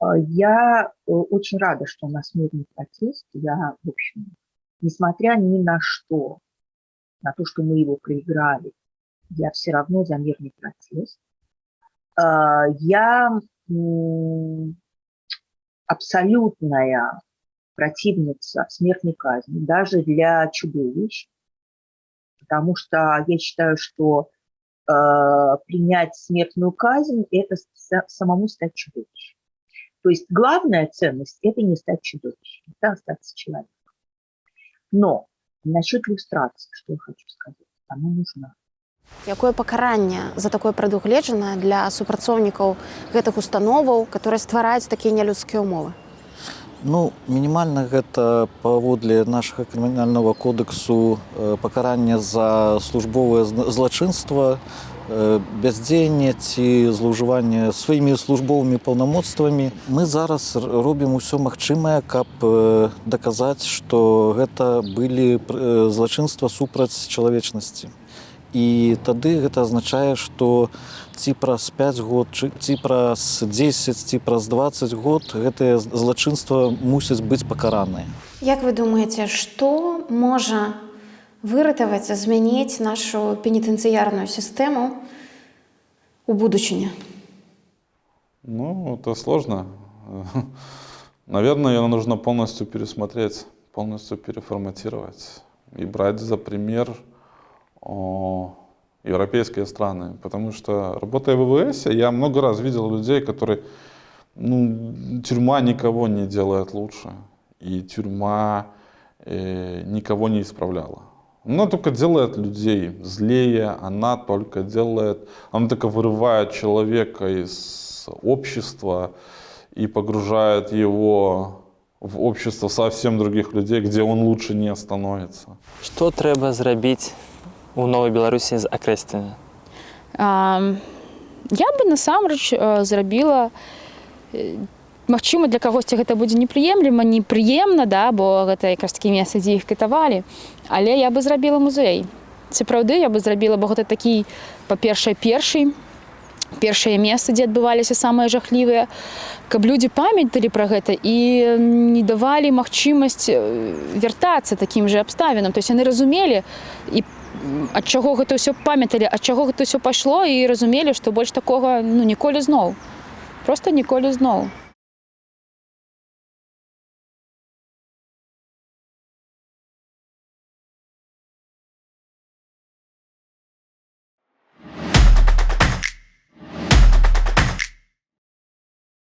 Я очень рада, что у нас мирный протест. Я, в общем, несмотря ни на что, на то, что мы его проиграли, я все равно за мирный протест. Я абсолютная противница смертной казни, даже для чудовищ, потому что я считаю, что принять смертную казнь – это самому стать чудовищем. То есть главная ценность – это не стать чудовищем, это остаться человеком. Но насчет люстрации, что я хочу сказать, она нужна. Якое пакаранне за такое прадугледжана для супрацоўнікаў гэтых установаў, которые ствараюць такія нелюдскія ўмовы? Ну, мінімальна гэта паводле нашага крымінальнага кодексу пакаранне за службовае злачынства, бяздзеянне ці злоўжыванне сваімі службовымі паўнамоцтвамі. Мы зараз робім усё магчымае, каб даказаць, што гэта былі злачынства супраць чалавечнасці. І тады гэта азначае, што ці праз 5 год, ці праз 10, ці праз 20 год гэтае злачынства мусяць быць пакараныя. Як вы думаеце, што можа выратаваць, змяніць нашу пенітэнцыярную сістэму у будучыні? Ну, это сложно. Наверное, ее нужно полностью пересмотреть, полностью переформатировать и брать за пример европейские страны, потому что, работая в ВВС, я много раз видел людей, которые, тюрьма никого не делает лучше, и тюрьма никого не исправляла. Она только делает людей злее, она только вырывает человека из общества и погружает его в общество совсем других людей, где он лучше не становится. Что треба зрабіць у Новой Беларусі з Акрэсціна? Я бы насамрэч зрабіла, магчыма, для кагосьці гэта будзе непрыемна, да, бо гэта якраз такі месца, дзе іх катавалі, але я бы зрабіла музей. Сапраўды, я бы зрабіла, бо гэта такі, па-першае, першае месца, дзе адбываліся самыя жахлівыя, каб людзі памяталі пра гэта і не давалі магчымасць вяртацца такім жа абставінам. То есть яны разумелі, і ад чаго гэта ўсё памяталі, ад чаго гэта ўсё пайшло, і разумелі, што больш такога ніколі зноў. Проста ніколі зноў.